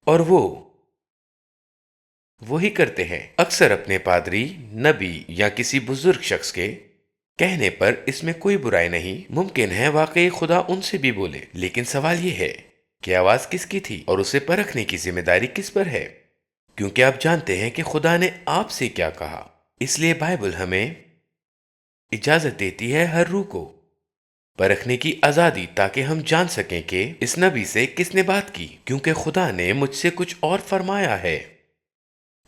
اور وہ وہی کرتے ہیں۔ اکثر اپنے پادری، نبی یا کسی بزرگ شخص کے کہنے پر اس میں کوئی برائی نہیں۔ ممکن ہے واقعی خدا ان سے بھی بولے، لیکن سوال یہ ہے کہ آواز کس کی تھی اور اسے پرکھنے کی ذمہ داری کس پر ہے، کیونکہ آپ جانتے ہیں کہ خدا نے آپ سے کیا کہا۔ اس لیے بائبل ہمیں اجازت دیتی ہے ہر روح کو پرکھنے کی آزادی، تاکہ ہم جان سکیں کہ اس نبی سے کس نے بات کی، کیونکہ خدا نے مجھ سے کچھ اور فرمایا ہے۔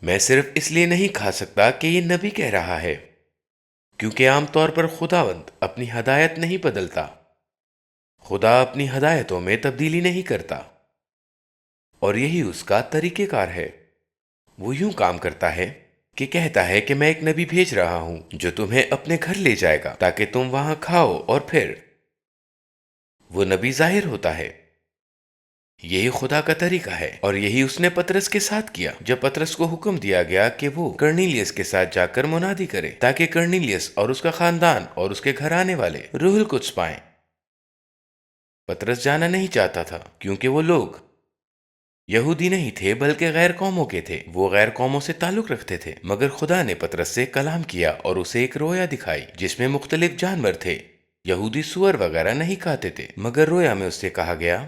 میں صرف اس لیے نہیں کھا سکتا کہ یہ نبی کہہ رہا ہے، کیونکہ عام طور پر خداوند اپنی ہدایت نہیں بدلتا۔ خدا اپنی ہدایتوں میں تبدیلی نہیں کرتا، اور یہی اس کا طریقہ کار ہے۔ وہ یوں کام کرتا ہے کہ کہتا ہے کہ میں ایک نبی بھیج رہا ہوں جو تمہیں اپنے گھر لے جائے گا تاکہ تم وہاں کھاؤ، اور پھر وہ نبی ظاہر ہوتا ہے۔ یہی خدا کا طریقہ ہے، اور یہی اس نے پطرس کے ساتھ کیا جب پطرس کو حکم دیا گیا کہ وہ کرنیلیس کے ساتھ جا کر منادی کرے تاکہ کرنیلیس اور اس کا خاندان اور اس کے گھر آنے والے روح القدس پائیں۔ پطرس جانا نہیں چاہتا تھا کیونکہ وہ لوگ یہودی نہیں تھے بلکہ غیر قوموں کے تھے، وہ غیر قوموں سے تعلق رکھتے تھے، مگر خدا نے پطرس سے کلام کیا اور اسے ایک رویا دکھائی جس میں مختلف جانور تھے۔ یہودی سور وغیرہ نہیں کھاتے تھے، مگر رویا میں اس سے کہا گیا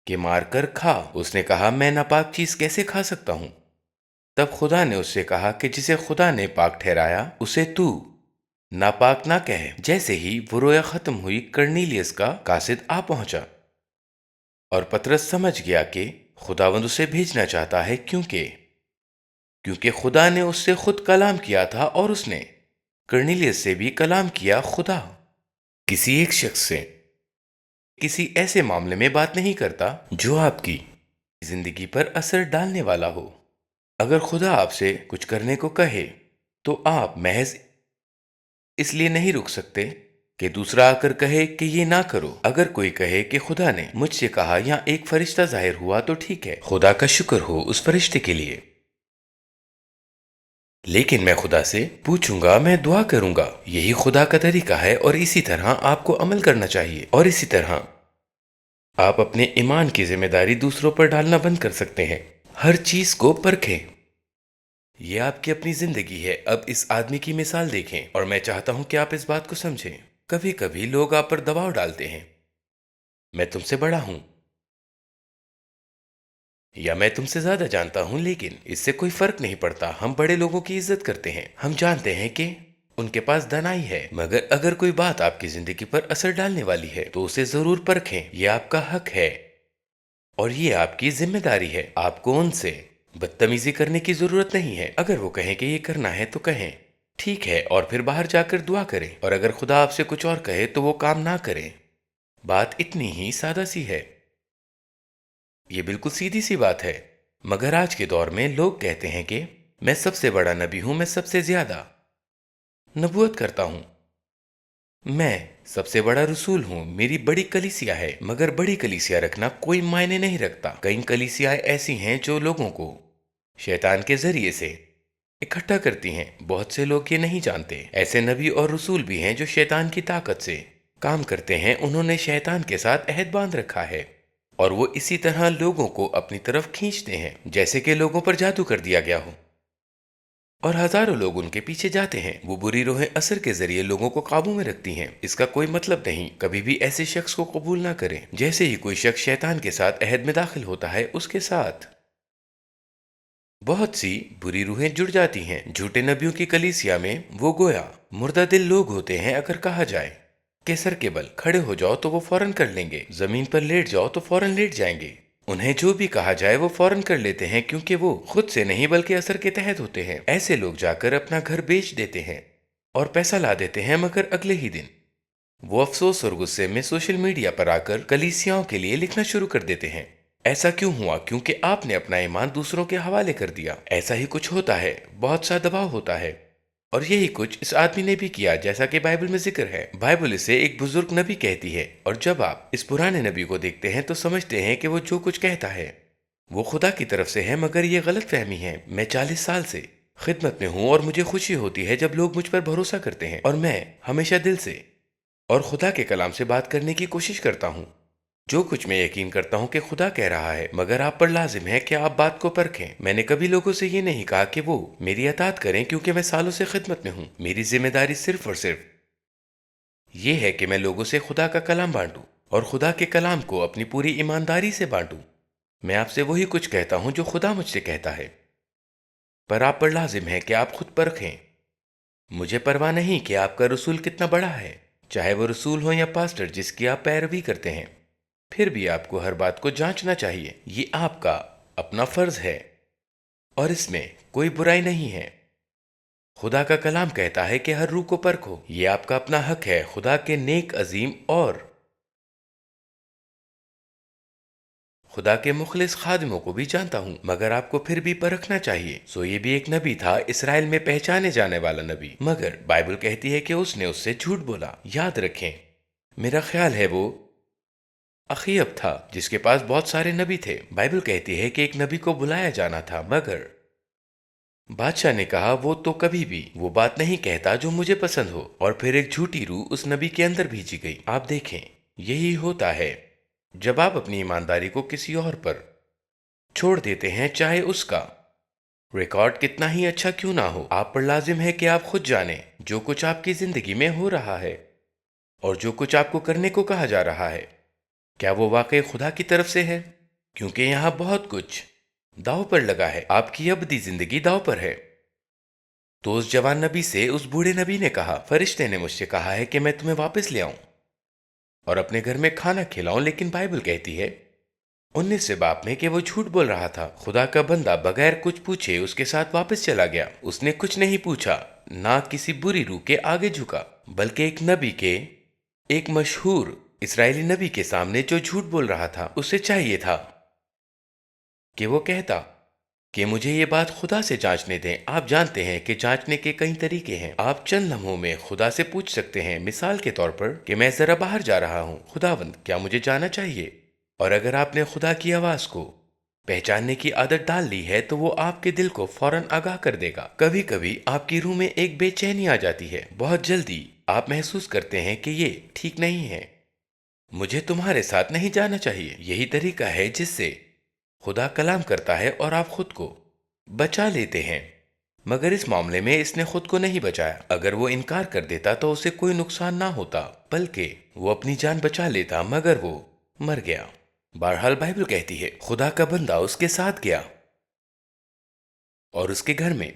کہ مار کر کھا۔ اس نے کہا میں ناپاک چیز کیسے کھا سکتا ہوں؟ تب خدا نے اس سے کہا کہ جسے خدا نے پاک ٹھہرایا اسے تو ناپاک نہ کہے۔ جیسے ہی وہ رویا ختم ہوئی، کرنیلیس کا قاصد آ پہنچا اور پطرس سمجھ گیا کہ خداوند اسے بھیجنا چاہتا ہے، کیونکہ خدا نے اس سے خود کلام کیا تھا اور اس نے کرنیلیس سے بھی کلام کیا۔ خدا کسی ایک شخص سے کسی ایسے معاملے میں بات نہیں کرتا جو آپ کی زندگی پر اثر ڈالنے والا ہو۔ اگر خدا آپ سے کچھ کرنے کو کہے تو آپ محض اس لیے نہیں رک سکتے کہ دوسرا آ کر کہے کہ یہ نہ کرو۔ اگر کوئی کہے کہ خدا نے مجھ سے کہا یا ایک فرشتہ ظاہر ہوا تو ٹھیک ہے، خدا کا شکر ہو اس فرشتے کے لیے، لیکن میں خدا سے پوچھوں گا، میں دعا کروں گا۔ یہی خدا کا طریقہ ہے، اور اسی طرح آپ کو عمل کرنا چاہیے، اور اسی طرح آپ اپنے ایمان کی ذمہ داری دوسروں پر ڈالنا بند کر سکتے ہیں۔ ہر چیز کو پرکھیں۔ یہ آپ کی اپنی زندگی ہے۔ اب اس آدمی کی مثال دیکھیں، اور میں چاہتا ہوں کہ آپ اس بات کو سمجھیں۔ کبھی کبھی لوگ آپ پر دباؤ ڈالتے ہیں، میں تم سے بڑا ہوں یا میں تم سے زیادہ جانتا ہوں، لیکن اس سے کوئی فرق نہیں پڑتا۔ ہم بڑے لوگوں کی عزت کرتے ہیں، ہم جانتے ہیں کہ ان کے پاس دانائی ہے، مگر اگر کوئی بات آپ کی زندگی پر اثر ڈالنے والی ہے تو اسے ضرور پرکھیں۔ یہ آپ کا حق ہے اور یہ آپ کی ذمہ داری ہے۔ آپ کو ان سے بدتمیزی کرنے کی ضرورت نہیں ہے۔ اگر وہ کہیں کہ یہ کرنا ہے تو کہیں ٹھیک ہے، اور پھر باہر جا کر دعا کریں، اور اگر خدا آپ سے کچھ اور کہے تو وہ کام نہ کریں۔ بات اتنی ہی سادہ سی ہے، یہ بالکل سیدھی سی بات ہے، مگر آج کے دور میں لوگ کہتے ہیں کہ میں سب سے بڑا نبی ہوں، میں سب سے زیادہ نبوت کرتا ہوں، میں سب سے بڑا رسول ہوں، میری بڑی کلیسیا ہے۔ مگر بڑی کلیسیا رکھنا کوئی معنی نہیں رکھتا۔ کئی کلیسیاں ایسی ہیں جو لوگوں کو شیطان کے ذریعے سے اکٹھا کرتی ہیں۔ بہت سے لوگ یہ نہیں جانتے، ایسے نبی اور رسول بھی ہیں جو شیطان کی طاقت سے کام کرتے ہیں۔ انہوں نے شیطان کے ساتھ عہد باندھ رکھا ہے، اور وہ اسی طرح لوگوں کو اپنی طرف کھینچتے ہیں، جیسے کہ لوگوں پر جادو کر دیا گیا ہو، اور ہزاروں لوگ ان کے پیچھے جاتے ہیں۔ وہ بری روحیں اثر کے ذریعے لوگوں کو قابو میں رکھتی ہیں۔ اس کا کوئی مطلب نہیں۔ کبھی بھی ایسے شخص کو قبول نہ کریں۔ جیسے ہی کوئی شخص شیطان کے ساتھ عہد میں داخل ہوتا ہے، اس کے ساتھ بہت سی بری روحیں جڑ جاتی ہیں۔ جھوٹے نبیوں کی کلیسیا میں وہ گویا مردہ دل لوگ ہوتے ہیں۔ اگر کہا جائے کہ سر کے بل کھڑے ہو جاؤ تو وہ فوراً کر لیں گے، زمین پر لیٹ جاؤ تو فوراً لیٹ جائیں گے۔ انہیں جو بھی کہا جائے وہ فوراً کر لیتے ہیں، کیونکہ وہ خود سے نہیں بلکہ اثر کے تحت ہوتے ہیں۔ ایسے لوگ جا کر اپنا گھر بیچ دیتے ہیں اور پیسہ لا دیتے ہیں، مگر اگلے ہی دن وہ افسوس اور غصے میں سوشل میڈیا پر آ کر کلیسیاؤں کے لیے لکھنا شروع کر دیتے ہیں۔ ایسا کیوں ہوا؟ کیونکہ آپ نے اپنا ایمان دوسروں کے حوالے کر دیا۔ ایسا ہی کچھ ہوتا ہے، بہت سا دباؤ ہوتا ہے، اور یہی کچھ اس آدمی نے بھی کیا، جیسا کہ بائبل میں ذکر ہے۔ بائبل اسے ایک بزرگ نبی کہتی ہے، اور جب آپ اس پرانے نبی کو دیکھتے ہیں تو سمجھتے ہیں کہ وہ جو کچھ کہتا ہے وہ خدا کی طرف سے ہے، مگر یہ غلط فہمی ہے۔ میں 40 سال سے خدمت میں ہوں، اور مجھے خوشی ہوتی ہے جب لوگ مجھ پر بھروسہ کرتے ہیں، اور میں ہمیشہ دل سے اور خدا کے کلام سے بات کرنے کی کوشش کرتا ہوں۔ جو کچھ میں یقین کرتا ہوں کہ خدا کہہ رہا ہے، مگر آپ پر لازم ہے کہ آپ بات کو پرکھیں۔ میں نے کبھی لوگوں سے یہ نہیں کہا کہ وہ میری اطاعت کریں، کیونکہ میں سالوں سے خدمت میں ہوں۔ میری ذمہ داری صرف اور صرف یہ ہے کہ میں لوگوں سے خدا کا کلام بانٹوں، اور خدا کے کلام کو اپنی پوری ایمانداری سے بانٹوں۔ میں آپ سے وہی کچھ کہتا ہوں جو خدا مجھ سے کہتا ہے، پر آپ پر لازم ہے کہ آپ خود پرکھیں۔ مجھے پرواہ نہیں کہ آپ کا رسول کتنا بڑا ہے، چاہے وہ رسول ہو یا پاسٹر جس کی آپ پیروی کرتے ہیں، پھر بھی آپ کو ہر بات کو جانچنا چاہیے۔ یہ آپ کا اپنا فرض ہے، اور اس میں کوئی برائی نہیں ہے۔ خدا کا کلام کہتا ہے کہ ہر روح کو پرکھو، یہ آپ کا اپنا حق ہے۔ خدا کے نیک، عظیم اور خدا کے مخلص خادموں کو بھی جانتا ہوں، مگر آپ کو پھر بھی پرکھنا چاہیے۔ سو یہ بھی ایک نبی تھا، اسرائیل میں پہچانے جانے والا نبی، مگر بائبل کہتی ہے کہ اس نے اس سے جھوٹ بولا۔ یاد رکھیں، میرا خیال ہے وہ اخیب تھا، جس کے پاس بہت سارے نبی تھے۔ بائبل کہتی ہے کہ ایک نبی کو بلایا جانا تھا، مگر بادشاہ نے کہا وہ تو کبھی بھی وہ بات نہیں کہتا جو مجھے پسند ہو، اور پھر ایک جھوٹی روح اس نبی کے اندر بھیجی گئی۔ آپ دیکھیں، یہی ہوتا ہے جب آپ اپنی ایمانداری کو کسی اور پر چھوڑ دیتے ہیں چاہے اس کا ریکارڈ کتنا ہی اچھا کیوں نہ ہو۔ آپ پر لازم ہے کہ آپ خود جانیں جو کچھ آپ کی زندگی میں ہو رہا ہے اور جو کچھ آپ کو کرنے کو کہا جا رہا ہے، کیا وہ واقعی خدا کی طرف سے ہے؟ کیونکہ یہاں بہت کچھ داؤ پر لگا ہے، آپ کی ابدی زندگی داؤ پر ہے۔ تو اس جوان نبی سے اس بوڑھے نبی نے کہا، فرشتے نے مجھ سے کہا ہے کہ میں تمہیں واپس لے آؤں اور اپنے گھر میں کھانا کھلاؤں، لیکن بائبل کہتی ہے 19 باب میں کہ وہ جھوٹ بول رہا تھا۔ خدا کا بندہ بغیر کچھ پوچھے اس کے ساتھ واپس چلا گیا۔ اس نے کچھ نہیں پوچھا، نہ کسی بری روح کے آگے جھکا، بلکہ ایک مشہور اسرائیلی نبی کے سامنے جو جھوٹ بول رہا تھا، اسے چاہیے تھا کہ وہ کہتا کہ مجھے یہ بات خدا سے جانچنے دیں۔ آپ جانتے ہیں کہ جانچنے کے کئی طریقے ہیں۔ آپ چند لمحوں میں خدا سے پوچھ سکتے ہیں، مثال کے طور پر کہ میں ذرا باہر جا رہا ہوں، خداوند کیا مجھے جانا چاہیے؟ اور اگر آپ نے خدا کی آواز کو پہچاننے کی عادت ڈال لی ہے تو وہ آپ کے دل کو فوراً آگاہ کر دے گا۔ کبھی کبھی آپ کی روح میں ایک بے چینی آ جاتی ہے، بہت جلدی آپ محسوس کرتے ہیں کہ یہ ٹھیک نہیں ہے، مجھے تمہارے ساتھ نہیں جانا چاہیے۔ یہی طریقہ ہے جس سے خدا کلام کرتا ہے اور آپ خود کو بچا لیتے ہیں، مگر اس معاملے میں اس نے خود کو نہیں بچایا۔ اگر وہ انکار کر دیتا تو اسے کوئی نقصان نہ ہوتا، بلکہ وہ اپنی جان بچا لیتا، مگر وہ مر گیا۔ بہرحال بائبل کہتی ہے خدا کا بندہ اس کے ساتھ گیا اور اس کے گھر میں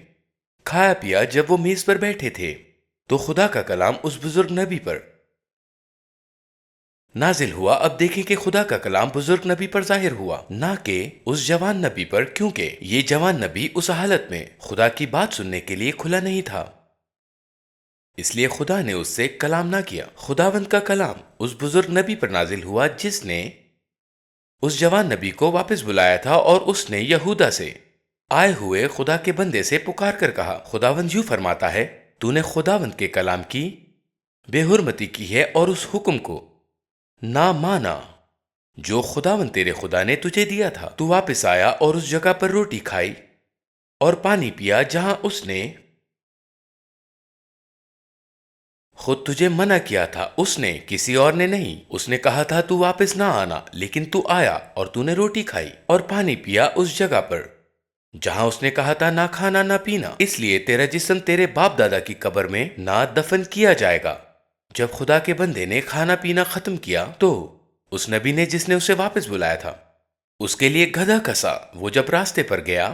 کھایا پیا۔ جب وہ میز پر بیٹھے تھے تو خدا کا کلام اس بزرگ نبی پر نازل ہوا۔ اب دیکھیں کہ خدا کا کلام بزرگ نبی پر ظاہر ہوا، نہ کہ اس جوان نبی پر، کیونکہ یہ جوان نبی اس حالت میں خدا کی بات سننے کے لیے کھلا نہیں تھا، اس لیے خدا نے اس سے کلام نہ کیا۔ خداوند کا کلام اس بزرگ نبی پر نازل ہوا جس نے اس جوان نبی کو واپس بلایا تھا، اور اس نے یہودا سے آئے ہوئے خدا کے بندے سے پکار کر کہا، خداوند یوں فرماتا ہے، تو نے خداوند کے کلام کی بے حرمتی کی ہے اور اس حکم کو نہ مانا جو خداوند تیرے خدا نے تجھے دیا تھا۔ تو واپس آیا اور اس جگہ پر روٹی کھائی اور پانی پیا جہاں اس نے خود تجھے منع کیا تھا، اس نے، کسی اور نے نہیں۔ اس نے کہا تھا تو واپس نہ آنا، لیکن تو آیا اور تو نے روٹی کھائی اور پانی پیا اس جگہ پر جہاں اس نے کہا تھا نہ کھانا نہ پینا، اس لیے تیرا جسم تیرے باپ دادا کی قبر میں نہ دفن کیا جائے گا۔ جب خدا کے بندے نے کھانا پینا ختم کیا تو اس نبی نے جس نے اسے واپس بلایا تھا اس کے لیے گدھا کسا۔ وہ جب راستے پر گیا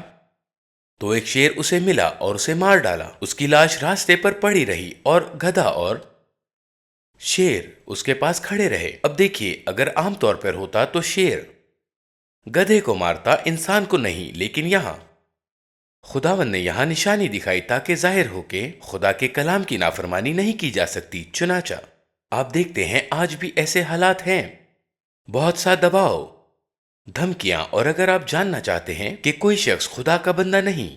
تو ایک شیر اسے ملا اور اسے مار ڈالا۔ اس کی لاش راستے پر پڑی رہی اور گدھا اور شیر اس کے پاس کھڑے رہے۔ اب دیکھیے، اگر عام طور پر ہوتا تو شیر گدھے کو مارتا، انسان کو نہیں، لیکن یہاں خداوند نے یہاں نشانی دکھائی تاکہ ظاہر ہو کہ خدا کے کلام کی نافرمانی نہیں کی جا سکتی۔ چنانچہ آپ دیکھتے ہیں آج بھی ایسے حالات ہیں، بہت سا دباؤ، دھمکیاں، اور اگر آپ جاننا چاہتے ہیں کہ کوئی شخص خدا کا بندہ نہیں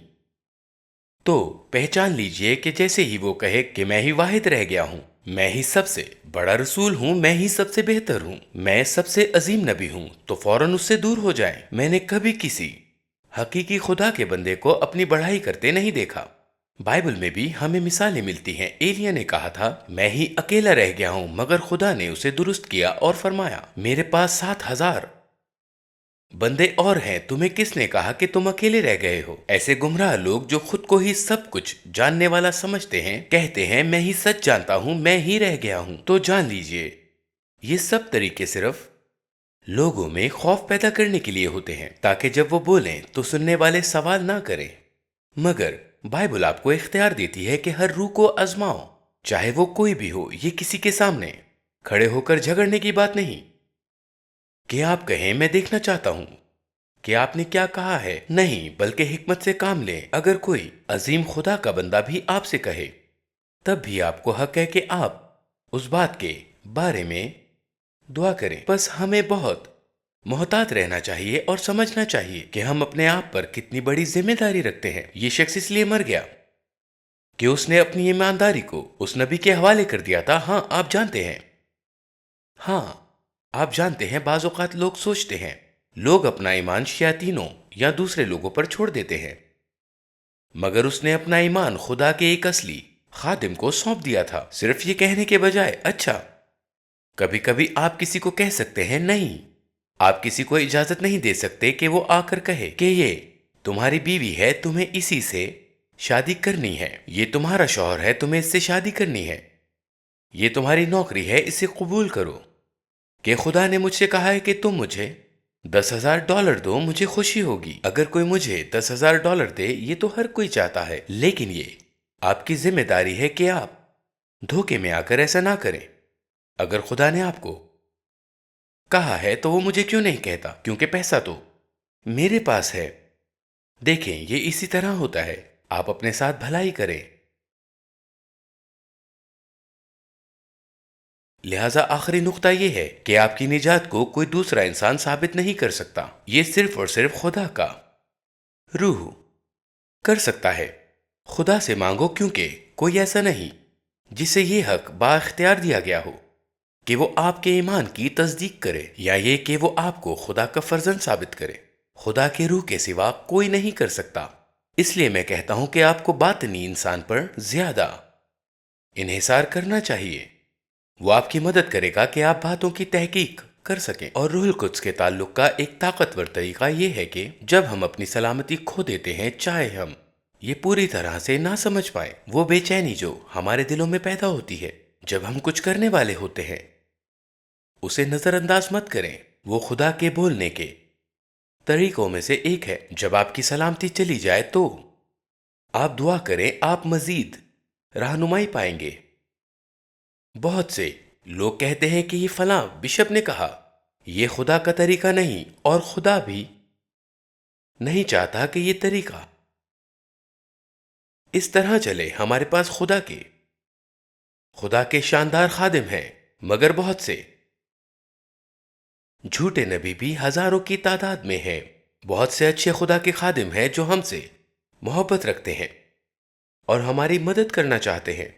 تو پہچان لیجئے کہ جیسے ہی وہ کہے کہ میں ہی واحد رہ گیا ہوں، میں ہی سب سے بڑا رسول ہوں، میں ہی سب سے بہتر ہوں، میں سب سے عظیم نبی ہوں، تو فوراً اس سے دور ہو جائیں۔ میں نے کبھی کسی حقیقی خدا کے بندے کو اپنی بڑائی کرتے نہیں دیکھا۔ بائبل میں بھی ہمیں مثالیں ملتی ہیں۔ ایلیا نے کہا تھا میں ہی اکیلا رہ گیا ہوں، مگر خدا نے اسے درست کیا اور فرمایا میرے پاس 7,000 بندے اور ہیں، تمہیں کس نے کہا کہ تم اکیلے رہ گئے ہو؟ ایسے گمراہ لوگ جو خود کو ہی سب کچھ جاننے والا سمجھتے ہیں، کہتے ہیں میں ہی سچ جانتا ہوں، میں ہی رہ گیا ہوں۔ تو جان لیجئے یہ سب طریقے صرف لوگوں میں خوف پیدا کرنے کے لیے ہوتے ہیں تاکہ جب وہ بولیں تو سننے والے سوال نہ کریں، مگر بائبل آپ کو اختیار دیتی ہے کہ ہر روح کو آزماؤ، چاہے وہ کوئی بھی ہو۔ یہ کسی کے سامنے کھڑے ہو کر جھگڑنے کی بات نہیں کہ آپ کہیں میں دیکھنا چاہتا ہوں کہ آپ نے کیا کہا ہے، نہیں، بلکہ حکمت سے کام لیں۔ اگر کوئی عظیم خدا کا بندہ بھی آپ سے کہے تب بھی آپ کو حق ہے کہ آپ اس بات کے بارے میں دعا کریں۔ بس ہمیں بہت محتاط رہنا چاہیے اور سمجھنا چاہیے کہ ہم اپنے آپ پر کتنی بڑی ذمہ داری رکھتے ہیں۔ یہ شخص اس لیے مر گیا کہ اس نے اپنی ایمانداری کو اس نبی کے حوالے کر دیا تھا۔ ہاں آپ جانتے ہیں بعض اوقات لوگ سوچتے ہیں لوگ اپنا ایمان شیاطینوں یا دوسرے لوگوں پر چھوڑ دیتے ہیں، مگر اس نے اپنا ایمان خدا کے ایک اصلی خادم کو سونپ دیا تھا، صرف یہ کہنے کے بجائے اچھا کبھی کبھی آپ کسی کو کہہ سکتے ہیں نہیں آپ کسی کو اجازت نہیں دے سکتے کہ وہ آ کر کہے کہ یہ تمہاری بیوی ہے، تمہیں اسی سے شادی کرنی ہے، یہ تمہارا شوہر ہے، تمہیں اس سے شادی کرنی ہے، یہ تمہاری نوکری ہے، اسے قبول کرو۔ کہ خدا نے مجھ سے کہا ہے کہ تم مجھے $10,000 دو، مجھے خوشی ہوگی اگر کوئی مجھے $10,000 دے۔ یہ تو ہر کوئی چاہتا ہے، لیکن یہ آپ کی ذمہ داری ہے کہ آپ دھوکے میں آ کر ایسا نہ کریں۔ اگر خدا نے آپ کو کہا ہے تو وہ مجھے کیوں نہیں کہتا؟ کیونکہ پیسہ تو میرے پاس ہے۔ دیکھیں، یہ اسی طرح ہوتا ہے، آپ اپنے ساتھ بھلائی کریں۔ لہذا آخری نقطہ یہ ہے کہ آپ کی نجات کو کوئی دوسرا انسان ثابت نہیں کر سکتا، یہ صرف اور صرف خدا کا روح کر سکتا ہے۔ خدا سے مانگو، کیونکہ کوئی ایسا نہیں جسے یہ حق با اختیار دیا گیا ہو کہ وہ آپ کے ایمان کی تصدیق کرے یا یہ کہ وہ آپ کو خدا کا فرزند ثابت کرے۔ خدا کے روح کے سوا کوئی نہیں کر سکتا۔ اس لیے میں کہتا ہوں کہ آپ کو باطنی انسان پر زیادہ انحصار کرنا چاہیے۔ وہ آپ کی مدد کرے گا کہ آپ باتوں کی تحقیق کر سکیں۔ اور روح القدس کے تعلق کا ایک طاقتور طریقہ یہ ہے کہ جب ہم اپنی سلامتی کھو دیتے ہیں، چاہے ہم یہ پوری طرح سے نہ سمجھ پائیں، وہ بے چینی جو ہمارے دلوں میں پیدا ہوتی ہے جب ہم کچھ کرنے والے ہوتے ہیں، اسے نظر انداز مت کریں۔ وہ خدا کے بولنے کے طریقوں میں سے ایک ہے۔ جب آپ کی سلامتی چلی جائے تو آپ دعا کریں، آپ مزید رہنمائی پائیں گے۔ بہت سے لوگ کہتے ہیں کہ یہ فلاں بشپ نے کہا، یہ خدا کا طریقہ نہیں، اور خدا بھی نہیں چاہتا کہ یہ طریقہ اس طرح چلے۔ ہمارے پاس خدا کے شاندار خادم ہیں، مگر بہت سے جھوٹے نبی بھی ہزاروں کی تعداد میں ہیں۔ بہت سے اچھے خدا کے خادم ہیں جو ہم سے محبت رکھتے ہیں اور ہماری مدد کرنا چاہتے ہیں،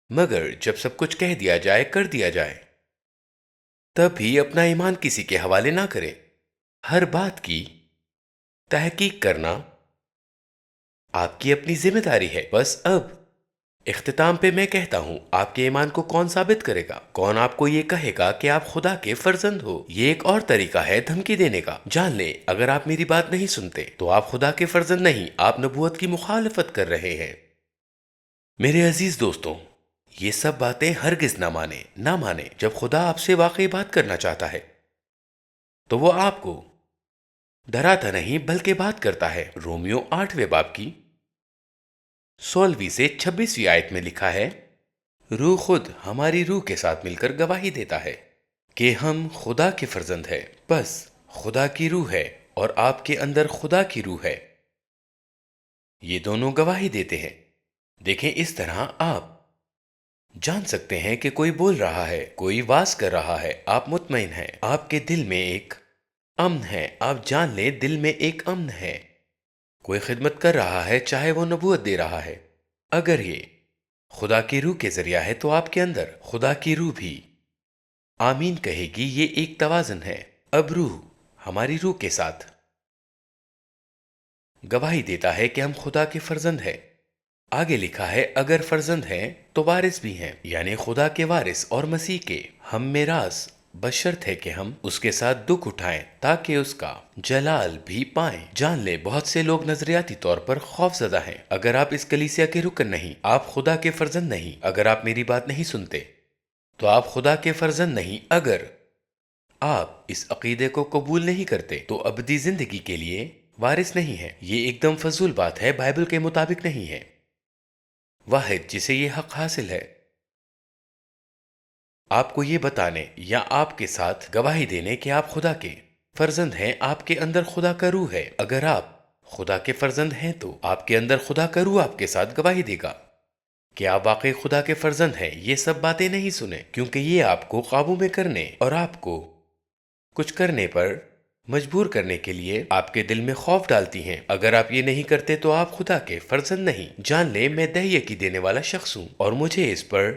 مگر جب سب کچھ کہہ دیا جائے، کر دیا جائے، تب بھی اپنا ایمان کسی کے حوالے نہ کریں۔ ہر بات کی تحقیق کرنا آپ کی اپنی ذمہ داری ہے۔ بس اب اختتام پہ میں کہتا ہوں، آپ کے ایمان کو کون ثابت کرے گا؟ کون آپ کو یہ کہے گا کہ آپ خدا کے فرزند ہو؟ یہ ایک اور طریقہ ہے دھمکی دینے کا۔ جان لیں، اگر آپ میری بات نہیں سنتے تو آپ خدا کے فرزند نہیں، آپ نبوت کی مخالفت کر رہے ہیں۔ میرے عزیز دوستوں، یہ سب باتیں ہرگز نہ مانیں۔ جب خدا آپ سے واقعی بات کرنا چاہتا ہے تو وہ آپ کو ڈراتا نہیں بلکہ بات کرتا ہے۔ رومیو 8ویں باب کی 16 سے 26 آیت میں لکھا ہے، روح خود ہماری روح کے ساتھ مل کر گواہی دیتا ہے کہ ہم خدا کے فرزند ہیں۔ بس خدا کی روح ہے اور آپ کے اندر خدا کی روح ہے، یہ دونوں گواہی دیتے ہیں۔ دیکھیں، اس طرح آپ جان سکتے ہیں کہ کوئی بول رہا ہے، کوئی واز کر رہا ہے، آپ مطمئن ہیں، آپ کے دل میں ایک امن ہے۔ آپ جان لیں، دل میں ایک امن ہے۔ کوئی خدمت کر رہا ہے، چاہے وہ نبوت دے رہا ہے، اگر یہ خدا کی روح کے ذریعہ ہے تو آپ کے اندر خدا کی روح بھی آمین کہے گی۔ یہ ایک توازن ہے۔ اب روح ہماری روح کے ساتھ گواہی دیتا ہے کہ ہم خدا کے فرزند ہیں۔ آگے لکھا ہے، اگر فرزند ہیں تو وارث بھی ہیں، یعنی خدا کے وارث اور مسیح کے ہم میراث، بشرط ہے کہ ہم اس کے ساتھ دکھ اٹھائیں تاکہ اس کا جلال بھی پائیں۔ جان لیں، بہت سے لوگ نظریاتی طور پر خوف زدہ ہیں۔ اگر آپ اس کلیسیا کے رکن نہیں، آپ خدا کے فرزند نہیں۔ اگر آپ میری بات نہیں سنتے تو آپ خدا کے فرزند نہیں۔ اگر آپ اس عقیدے کو قبول نہیں کرتے تو ابدی زندگی کے لیے وارث نہیں ہے۔ یہ ایک دم فضول بات ہے، بائبل کے مطابق نہیں ہے۔ واحد جسے یہ حق حاصل ہے آپ کو یہ بتانے یا آپ کے ساتھ گواہی دینے کہ آپ خدا کے فرزند ہیں، آپ کے اندر خدا کا روح ہے۔ اگر آپ خدا کے فرزند ہیں تو آپ کے اندر خدا کا روح آپ کے ساتھ گواہی دے گا کہ آپ واقعی خدا کے فرزند ہیں۔ یہ سب باتیں نہیں سنیں، کیونکہ یہ آپ کو قابو میں کرنے اور آپ کو کچھ کرنے پر مجبور کرنے کے لیے آپ کے دل میں خوف ڈالتی ہیں۔ اگر آپ یہ نہیں کرتے تو آپ خدا کے فرزند نہیں۔ جان لیں، میں دہیکی دینے والا شخص ہوں اور مجھے اس پر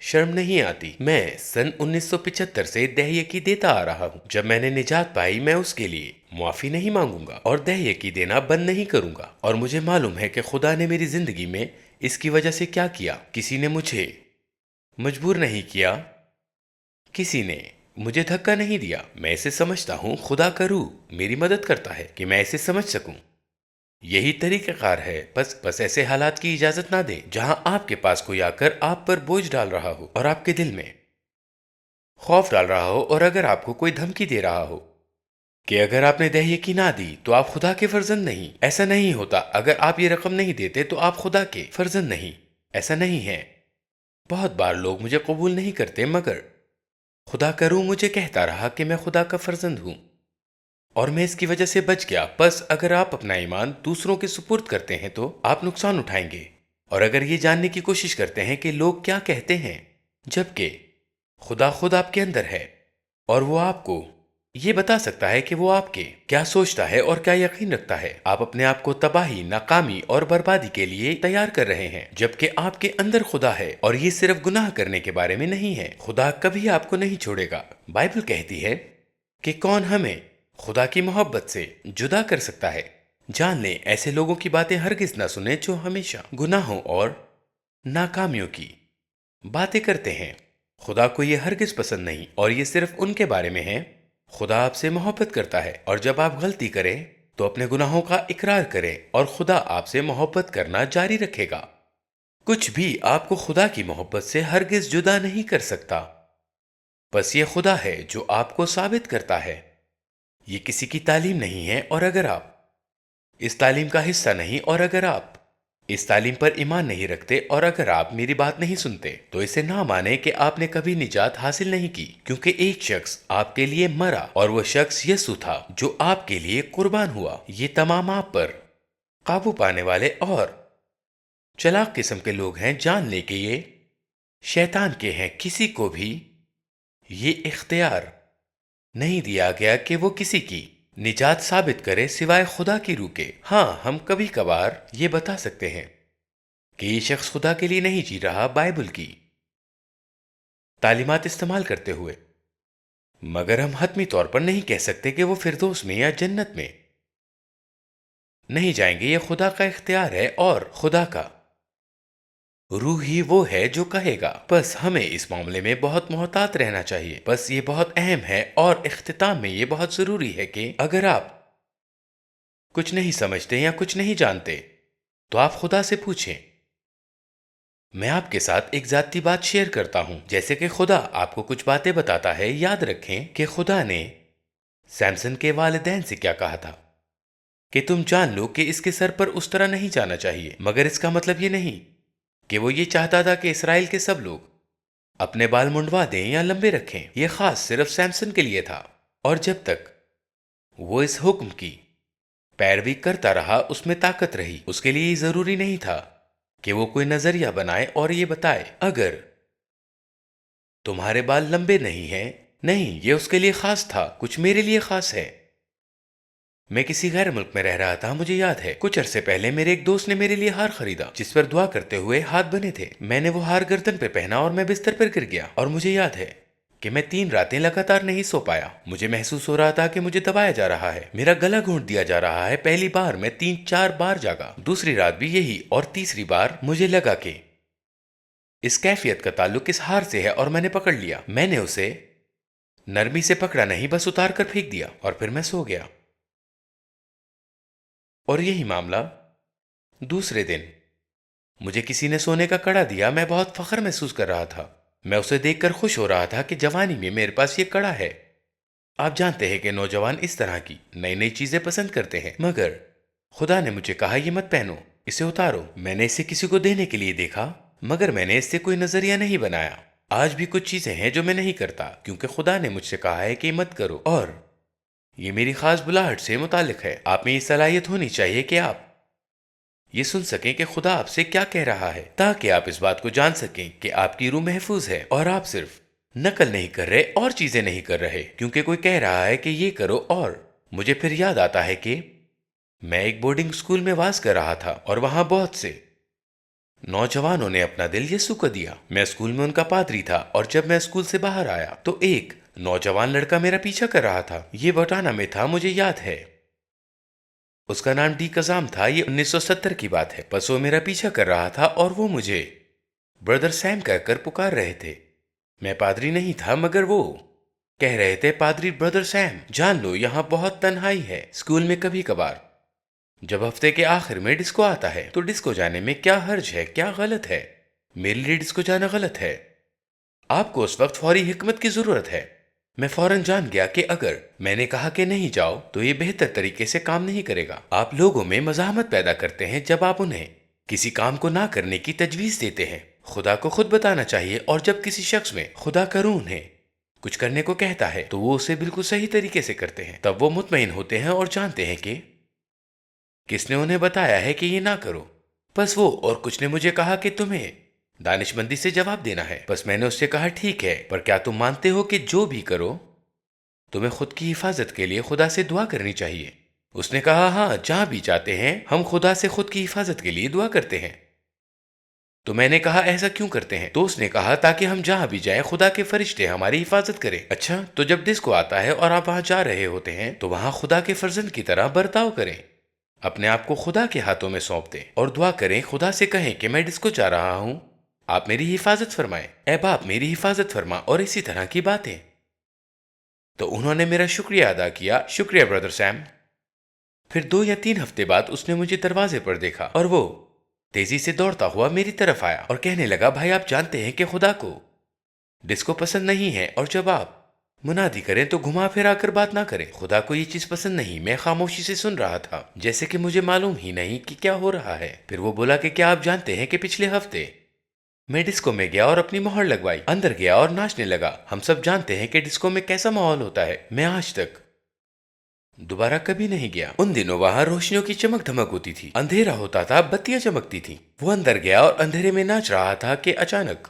شرم نہیں آتی۔ میں سن 1975 سے دہیکی دیتا آ رہا ہوں۔ جب میں نے نجات پائی، میں اس کے لیے معافی نہیں مانگوں گا اور دہیکی دینا بند نہیں کروں گا۔ اور مجھے معلوم ہے کہ خدا نے میری زندگی میں اس کی وجہ سے کیا کیا۔ کسی نے مجھے مجبور نہیں کیا، کسی نے مجھے دھکا نہیں دیا، میں اسے سمجھتا ہوں۔ خدا کا روح میری مدد کرتا ہے کہ میں اسے سمجھ سکوں۔ یہی طریقہ کار ہے۔ بس ایسے حالات کی اجازت نہ دیں جہاں آپ کے پاس کوئی آ کر آپ پر بوجھ ڈال رہا ہو اور آپ کے دل میں خوف ڈال رہا ہو، اور اگر آپ کو کوئی دھمکی دے رہا ہو کہ اگر آپ نے دہیے کی نہ دی تو آپ خدا کے فرزند نہیں۔ ایسا نہیں ہوتا۔ اگر آپ یہ رقم نہیں دیتے تو آپ خدا کے فرزند نہیں۔ ایسا نہیں ہے۔ بہت بار لوگ مجھے قبول نہیں کرتے، مگر خدا کا روح مجھے کہتا رہا کہ میں خدا کا فرزند ہوں، اور میں اس کی وجہ سے بچ گیا۔ بس اگر آپ اپنا ایمان دوسروں کے سپرد کرتے ہیں تو آپ نقصان اٹھائیں گے، اور اگر یہ جاننے کی کوشش کرتے ہیں کہ لوگ کیا کہتے ہیں، جبکہ خدا خود آپ کے اندر ہے اور وہ آپ کو یہ بتا سکتا ہے کہ وہ آپ کے کیا سوچتا ہے اور کیا یقین رکھتا ہے، آپ اپنے آپ کو تباہی، ناکامی اور بربادی کے لیے تیار کر رہے ہیں، جبکہ آپ کے اندر خدا ہے، اور یہ صرف گناہ کرنے کے بارے میں نہیں ہے۔ خدا کبھی آپ کو نہیں چھوڑے گا۔ بائبل کہتی ہے کہ کون ہمیں خدا کی محبت سے جدا کر سکتا ہے۔ جان لیں، ایسے لوگوں کی باتیں ہرگز نہ سنیں جو ہمیشہ گناہوں اور ناکامیوں کی باتیں کرتے ہیں۔ خدا کو یہ ہرگز پسند نہیں، اور یہ صرف ان کے بارے میں ہے۔ خدا آپ سے محبت کرتا ہے، اور جب آپ غلطی کریں تو اپنے گناہوں کا اقرار کریں، اور خدا آپ سے محبت کرنا جاری رکھے گا۔ کچھ بھی آپ کو خدا کی محبت سے ہرگز جدا نہیں کر سکتا۔ بس یہ خدا ہے جو آپ کو ثابت کرتا ہے۔ یہ کسی کی تعلیم نہیں ہے، اور اگر آپ اس تعلیم کا حصہ نہیں، اور اگر آپ اس تعلیم پر ایمان نہیں رکھتے، اور اگر آپ میری بات نہیں سنتے، تو اسے نہ مانیں کہ آپ نے کبھی نجات حاصل نہیں کی، کیونکہ ایک شخص آپ کے لیے مرا، اور وہ شخص یسوع تھا جو آپ کے لیے قربان ہوا۔ یہ تمام آپ پر قابو پانے والے اور چلاک قسم کے لوگ ہیں۔ جان لے کہ یہ شیطان کے ہیں۔ کسی کو بھی یہ اختیار نہیں دیا گیا کہ وہ کسی کی نجات ثابت کرے سوائے خدا کی روح کے۔ ہاں، ہم کبھی کبھار یہ بتا سکتے ہیں کہ یہ شخص خدا کے لیے نہیں جی رہا بائبل کی تعلیمات استعمال کرتے ہوئے، مگر ہم حتمی طور پر نہیں کہہ سکتے کہ وہ فردوس میں یا جنت میں نہیں جائیں گے۔ یہ خدا کا اختیار ہے، اور خدا کا روح ہی وہ ہے جو کہے گا۔ بس ہمیں اس معاملے میں بہت محتاط رہنا چاہیے۔ بس یہ بہت اہم ہے، اور اختتام میں یہ بہت ضروری ہے کہ اگر آپ کچھ نہیں سمجھتے یا کچھ نہیں جانتے تو آپ خدا سے پوچھیں۔ میں آپ کے ساتھ ایک ذاتی بات شیئر کرتا ہوں۔ جیسے کہ خدا آپ کو کچھ باتیں بتاتا ہے، یاد رکھیں کہ خدا نے سیمسن کے والدین سے کیا کہا تھا کہ تم جان لو کہ اس کے سر پر اس طرح نہیں جانا چاہیے، مگر اس کا مطلب یہ نہیں کہ وہ یہ چاہتا تھا کہ اسرائیل کے سب لوگ اپنے بال منڈوا دیں یا لمبے رکھیں۔ یہ خاص صرف سیمسن کے لیے تھا، اور جب تک وہ اس حکم کی پیروی کرتا رہا اس میں طاقت رہی۔ اس کے لیے یہ ضروری نہیں تھا کہ وہ کوئی نظریہ بنائے اور یہ بتائے اگر تمہارے بال لمبے نہیں ہیں۔ نہیں، یہ اس کے لیے خاص تھا۔ کچھ میرے لیے خاص ہے۔ میں کسی غیر ملک میں رہ رہا تھا۔ مجھے یاد ہے کچھ عرصے پہلے میرے ایک دوست نے میرے لیے ہار خریدا جس پر دعا کرتے ہوئے ہاتھ بنے تھے۔ میں نے وہ ہار گردن پہ پہنا اور میں بستر پر گر گیا، اور مجھے یاد ہے کہ میں 3 راتیں لگاتار نہیں سو پایا۔ مجھے محسوس ہو رہا تھا کہ مجھے دبایا جا رہا ہے، میرا گلا گھونٹ دیا جا رہا ہے۔ پہلی بار میں 3-4 بار جاگا، دوسری رات بھی یہی، اور تیسری بار مجھے لگا کہ اس کیفیت کا تعلق اس ہار سے ہے، اور میں نے پکڑ لیا۔ میں نے اسے نرمی سے پکڑا نہیں، بس اتار کر پھینک دیا، اور پھر میں سو گیا۔ اور یہی معاملہ دوسرے دن مجھے کسی نے سونے کا کڑا دیا۔ میں بہت فخر محسوس کر رہا تھا۔ میں اسے دیکھ کر خوش ہو رہا تھا کہ جوانی میں میرے پاس یہ کڑا ہے۔ آپ جانتے ہیں کہ نوجوان اس طرح کی نئی نئی چیزیں پسند کرتے ہیں، مگر خدا نے مجھے کہا یہ مت پہنو، اسے اتارو۔ میں نے اسے کسی کو دینے کے لیے دیکھا، مگر میں نے اس سے کوئی نظریہ نہیں بنایا۔ آج بھی کچھ چیزیں ہیں جو میں نہیں کرتا کیونکہ خدا نے مجھ سے کہا ہے کہ یہ مت کرو، اور یہ میری خاص بلاہٹ سے متعلق ہے۔ آپ میں یہ صلاحیت ہونی چاہیے کہ آپ یہ سن سکیں کہ خدا آپ سے کیا کہہ رہا ہے، تاکہ آپ اس بات کو جان سکیں کہ آپ کی روح محفوظ ہے، اور آپ صرف نقل نہیں کر رہے اور چیزیں نہیں کر رہے کیونکہ کوئی کہہ رہا ہے کہ یہ کرو۔ اور مجھے پھر یاد آتا ہے کہ میں ایک بورڈنگ اسکول میں واز کر رہا تھا، اور وہاں بہت سے نوجوانوں نے اپنا دل یسوع کو دیا۔ میں اسکول میں ان کا پادری تھا، اور جب میں اسکول سے باہر آیا تو ایک نوجوان لڑکا میرا پیچھا کر رہا تھا۔ یہ بٹانا میں تھا، مجھے یاد ہے اس کا نام ڈی کزام تھا۔ یہ 1970 کی بات ہے۔ بس وہ میرا پیچھا کر رہا تھا، اور وہ مجھے بردر سیم کہہ کر پکار رہے تھے۔ میں پادری نہیں تھا، مگر وہ کہہ رہے تھے پادری بردر سیم، جان لو یہاں بہت تنہائی ہے۔ اسکول میں کبھی کبھار جب ہفتے کے آخر میں ڈسکو آتا ہے تو ڈسکو جانے میں کیا حرج ہے، کیا غلط ہے؟ میرے لیے ڈسکو جانا غلط ہے۔ آپ کو اس وقت فوری حکمت کی ضرورت ہے۔ میں فوراً جان گیا کہ اگر میں نے کہا کہ نہیں جاؤ تو یہ بہتر طریقے سے کام نہیں کرے گا۔ آپ لوگوں میں مزاحمت پیدا کرتے ہیں جب آپ انہیں کسی کام کو نہ کرنے کی تجویز دیتے ہیں۔ خدا کو خود بتانا چاہیے، اور جب کسی شخص میں خدا کا روح انہیں کچھ کرنے کو کہتا ہے تو وہ اسے بالکل صحیح طریقے سے کرتے ہیں۔ تب وہ مطمئن ہوتے ہیں اور جانتے ہیں کہ کس نے انہیں بتایا ہے کہ یہ نہ کرو۔ بس وہ اور کچھ نے مجھے کہا کہ تمہیں دانش مندی سے جواب دینا ہے۔ بس میں نے اس سے کہا ٹھیک ہے، پر کیا تم مانتے ہو کہ جو بھی کرو تمہیں خود کی حفاظت کے لیے خدا سے دعا کرنی چاہیے؟ اس نے کہا ہاں، جہاں بھی جاتے ہیں ہم خدا سے خود کی حفاظت کے لیے دعا کرتے ہیں۔ تو میں نے کہا ایسا کیوں کرتے ہیں؟ تو اس نے کہا تاکہ ہم جہاں بھی جائیں خدا کے فرشتے ہماری حفاظت کریں۔ اچھا، تو جب ڈسکو آتا ہے اور آپ وہاں جا رہے ہوتے ہیں تو وہاں خدا کے فرزند کی طرح برتاؤ کریں۔ اپنے آپ کو خدا کے ہاتھوں میں سونپ دیں اور دعا کریں، خدا سے کہیں کہ میں ڈسکو جا رہا ہوں، آپ میری حفاظت فرمائیں، اے باپ میری حفاظت فرما، اور اسی طرح کی باتیں۔ تو انہوں نے میرا شکریہ ادا کیا۔ شکریہ بردر سیم۔ پھر 2 یا 3 ہفتے بعد اس نے مجھے دروازے پر دیکھا اور وہ تیزی سے دوڑتا ہوا میری طرف آیا اور کہنے لگا بھائی آپ جانتے ہیں کہ خدا کو ڈسکو پسند نہیں ہے، اور جب آپ منادی کریں تو گھما پھرا کر بات نہ کریں۔ خدا کو یہ چیز پسند نہیں۔ میں خاموشی سے سن رہا تھا جیسے کہ مجھے معلوم ہی نہیں کہ کیا ہو رہا ہے۔ پھر وہ بولا کہ کیا آپ جانتے ہیں کہ پچھلے ہفتے میں ڈسکو میں گیا اور اپنی مہر لگوائی، اندر گیا اور ناچنے لگا۔ ہم سب جانتے ہیں کہ ڈسکو میں کیسا ماحول ہوتا ہے۔ میں آج تک دوبارہ کبھی نہیں گیا۔ ان دنوں وہاں روشنیوں کی چمک دھمک ہوتی تھی، اندھیرا ہوتا تھا، بتیاں چمکتی تھیں۔ وہ اندر گیا اور اندھیرے میں ناچ رہا تھا کہ اچانک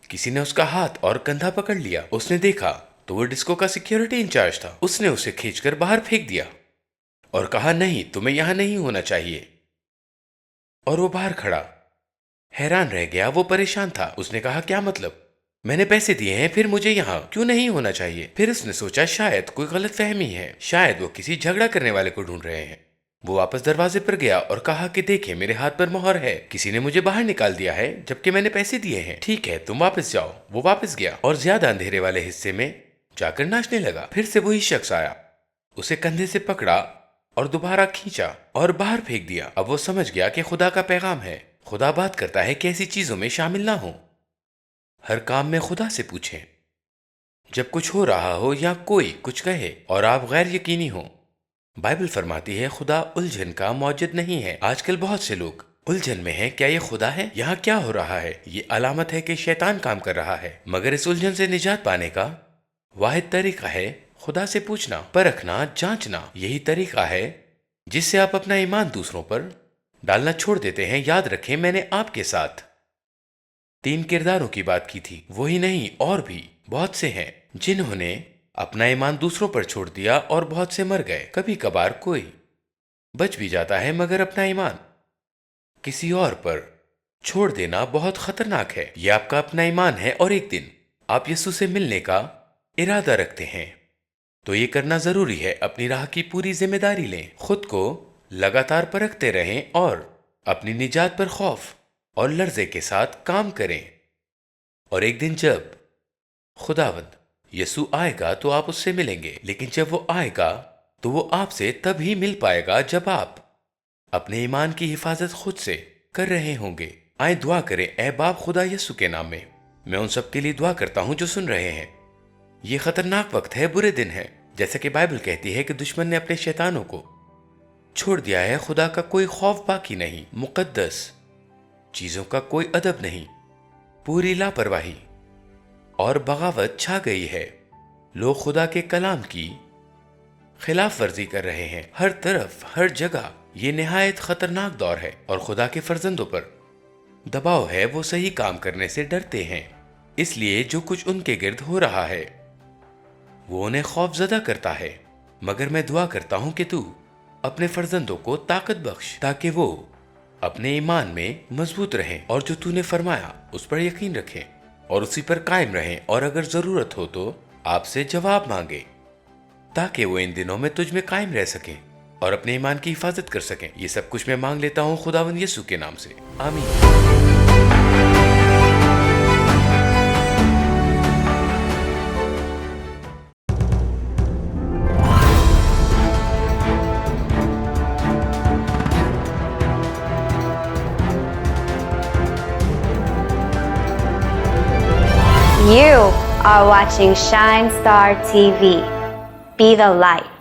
کسی نے اس کا ہاتھ اور کندھا پکڑ لیا۔ اس نے دیکھا تو وہ ڈسکو کا سیکیورٹی انچارج تھا۔ اس نے اسے کھینچ کر باہر پھینک دیا اور کہا نہیں، تمہیں یہاں نہیں ہونا چاہیے۔ اور وہ باہر کھڑا حیران رہ گیا، وہ پریشان تھا۔ اس نے کہا کیا مطلب؟ میں نے پیسے دیے ہیں، پھر مجھے یہاں کیوں نہیں ہونا چاہیے؟ پھر اس نے سوچا شاید کوئی غلط فہمی ہے، شاید وہ کسی جھگڑا کرنے والے کو ڈھونڈ رہے ہیں۔ وہ واپس دروازے پر گیا اور کہا کہ دیکھیں میرے ہاتھ پر مہر ہے، کسی نے مجھے باہر نکال دیا ہے جبکہ میں نے پیسے دیے ہیں۔ ٹھیک ہے، تم واپس جاؤ۔ وہ واپس گیا اور زیادہ اندھیرے والے حصے میں جا کر ناچنے لگا۔ پھر سے وہی شخص آیا، اسے کندھے سے پکڑا اور دوبارہ کھینچا اور باہر پھینک دیا۔ اب وہ سمجھ گیا کہ خدا کا پیغام ہے، خدا بات کرتا ہے کہ ایسی چیزوں میں شامل نہ ہوں۔ ہر کام میں خدا سے پوچھیں۔ جب کچھ ہو رہا ہو یا کوئی کچھ کہے اور آپ غیر یقینی ہوں، بائبل فرماتی ہے خدا الجھن کا موجد نہیں ہے۔ آج کل بہت سے لوگ الجھن میں ہیں، کیا یہ خدا ہے؟ یہاں کیا ہو رہا ہے؟ یہ علامت ہے کہ شیطان کام کر رہا ہے۔ مگر اس الجھن سے نجات پانے کا واحد طریقہ ہے خدا سے پوچھنا، پرکھنا، جانچنا۔ یہی طریقہ ہے جس سے آپ اپنا ایمان دوسروں پر ڈالنا چھوڑ دیتے ہیں۔ یاد رکھیں میں نے آپ کے ساتھ 3 کرداروں کی بات کی تھی، وہی نہیں اور بھی بہت سے ہیں جنہوں نے اپنا ایمان دوسروں پر چھوڑ دیا اور بہت سے مر گئے۔ کبھی کبھار کوئی بچ بھی جاتا ہے، مگر اپنا ایمان کسی اور پر چھوڑ دینا بہت خطرناک ہے۔ یہ آپ کا اپنا ایمان ہے، اور ایک دن آپ یسوع سے ملنے کا ارادہ رکھتے ہیں تو یہ کرنا ضروری ہے۔ اپنی راہ کی پوری ذمہ داری لیں، خود کو لگاتار پرکھتے رہیں اور اپنی نجات پر خوف اور لرزے کے ساتھ کام کریں۔ اور ایک دن جب خداوند یسوع آئے گا تو آپ اس سے ملیں گے، لیکن جب وہ آئے گا تو وہ آپ سے تب ہی مل پائے گا جب آپ اپنے ایمان کی حفاظت خود سے کر رہے ہوں گے۔ آئیں دعا کریں۔ اے باپ خدا یسوع کے نام میں ان سب کے لیے دعا کرتا ہوں جو سن رہے ہیں۔ یہ خطرناک وقت ہے، برے دن ہے، جیسا کہ بائبل کہتی ہے کہ دشمن نے اپنے شیطانوں کو چھوڑ دیا ہے۔ خدا کا کوئی خوف باقی نہیں، مقدس چیزوں کا کوئی ادب نہیں، پوری لاپرواہی اور بغاوت چھا گئی ہے۔ لوگ خدا کے کلام کی خلاف ورزی کر رہے ہیں، ہر طرف، ہر جگہ۔ یہ نہایت خطرناک دور ہے اور خدا کے فرزندوں پر دباؤ ہے۔ وہ صحیح کام کرنے سے ڈرتے ہیں، اس لیے جو کچھ ان کے گرد ہو رہا ہے وہ انہیں خوف زدہ کرتا ہے۔ مگر میں دعا کرتا ہوں کہ تو اپنے فرزندوں کو طاقت بخش تاکہ وہ اپنے ایمان میں مضبوط رہیں اور جو تو نے فرمایا اس پر یقین رکھیں اور اسی پر قائم رہیں، اور اگر ضرورت ہو تو آپ سے جواب مانگیں تاکہ وہ ان دنوں میں تجھ میں قائم رہ سکیں اور اپنے ایمان کی حفاظت کر سکیں۔ یہ سب کچھ میں مانگ لیتا ہوں خداوند یسوع کے نام سے، آمین۔ are watching Shine Star TV. Be the light.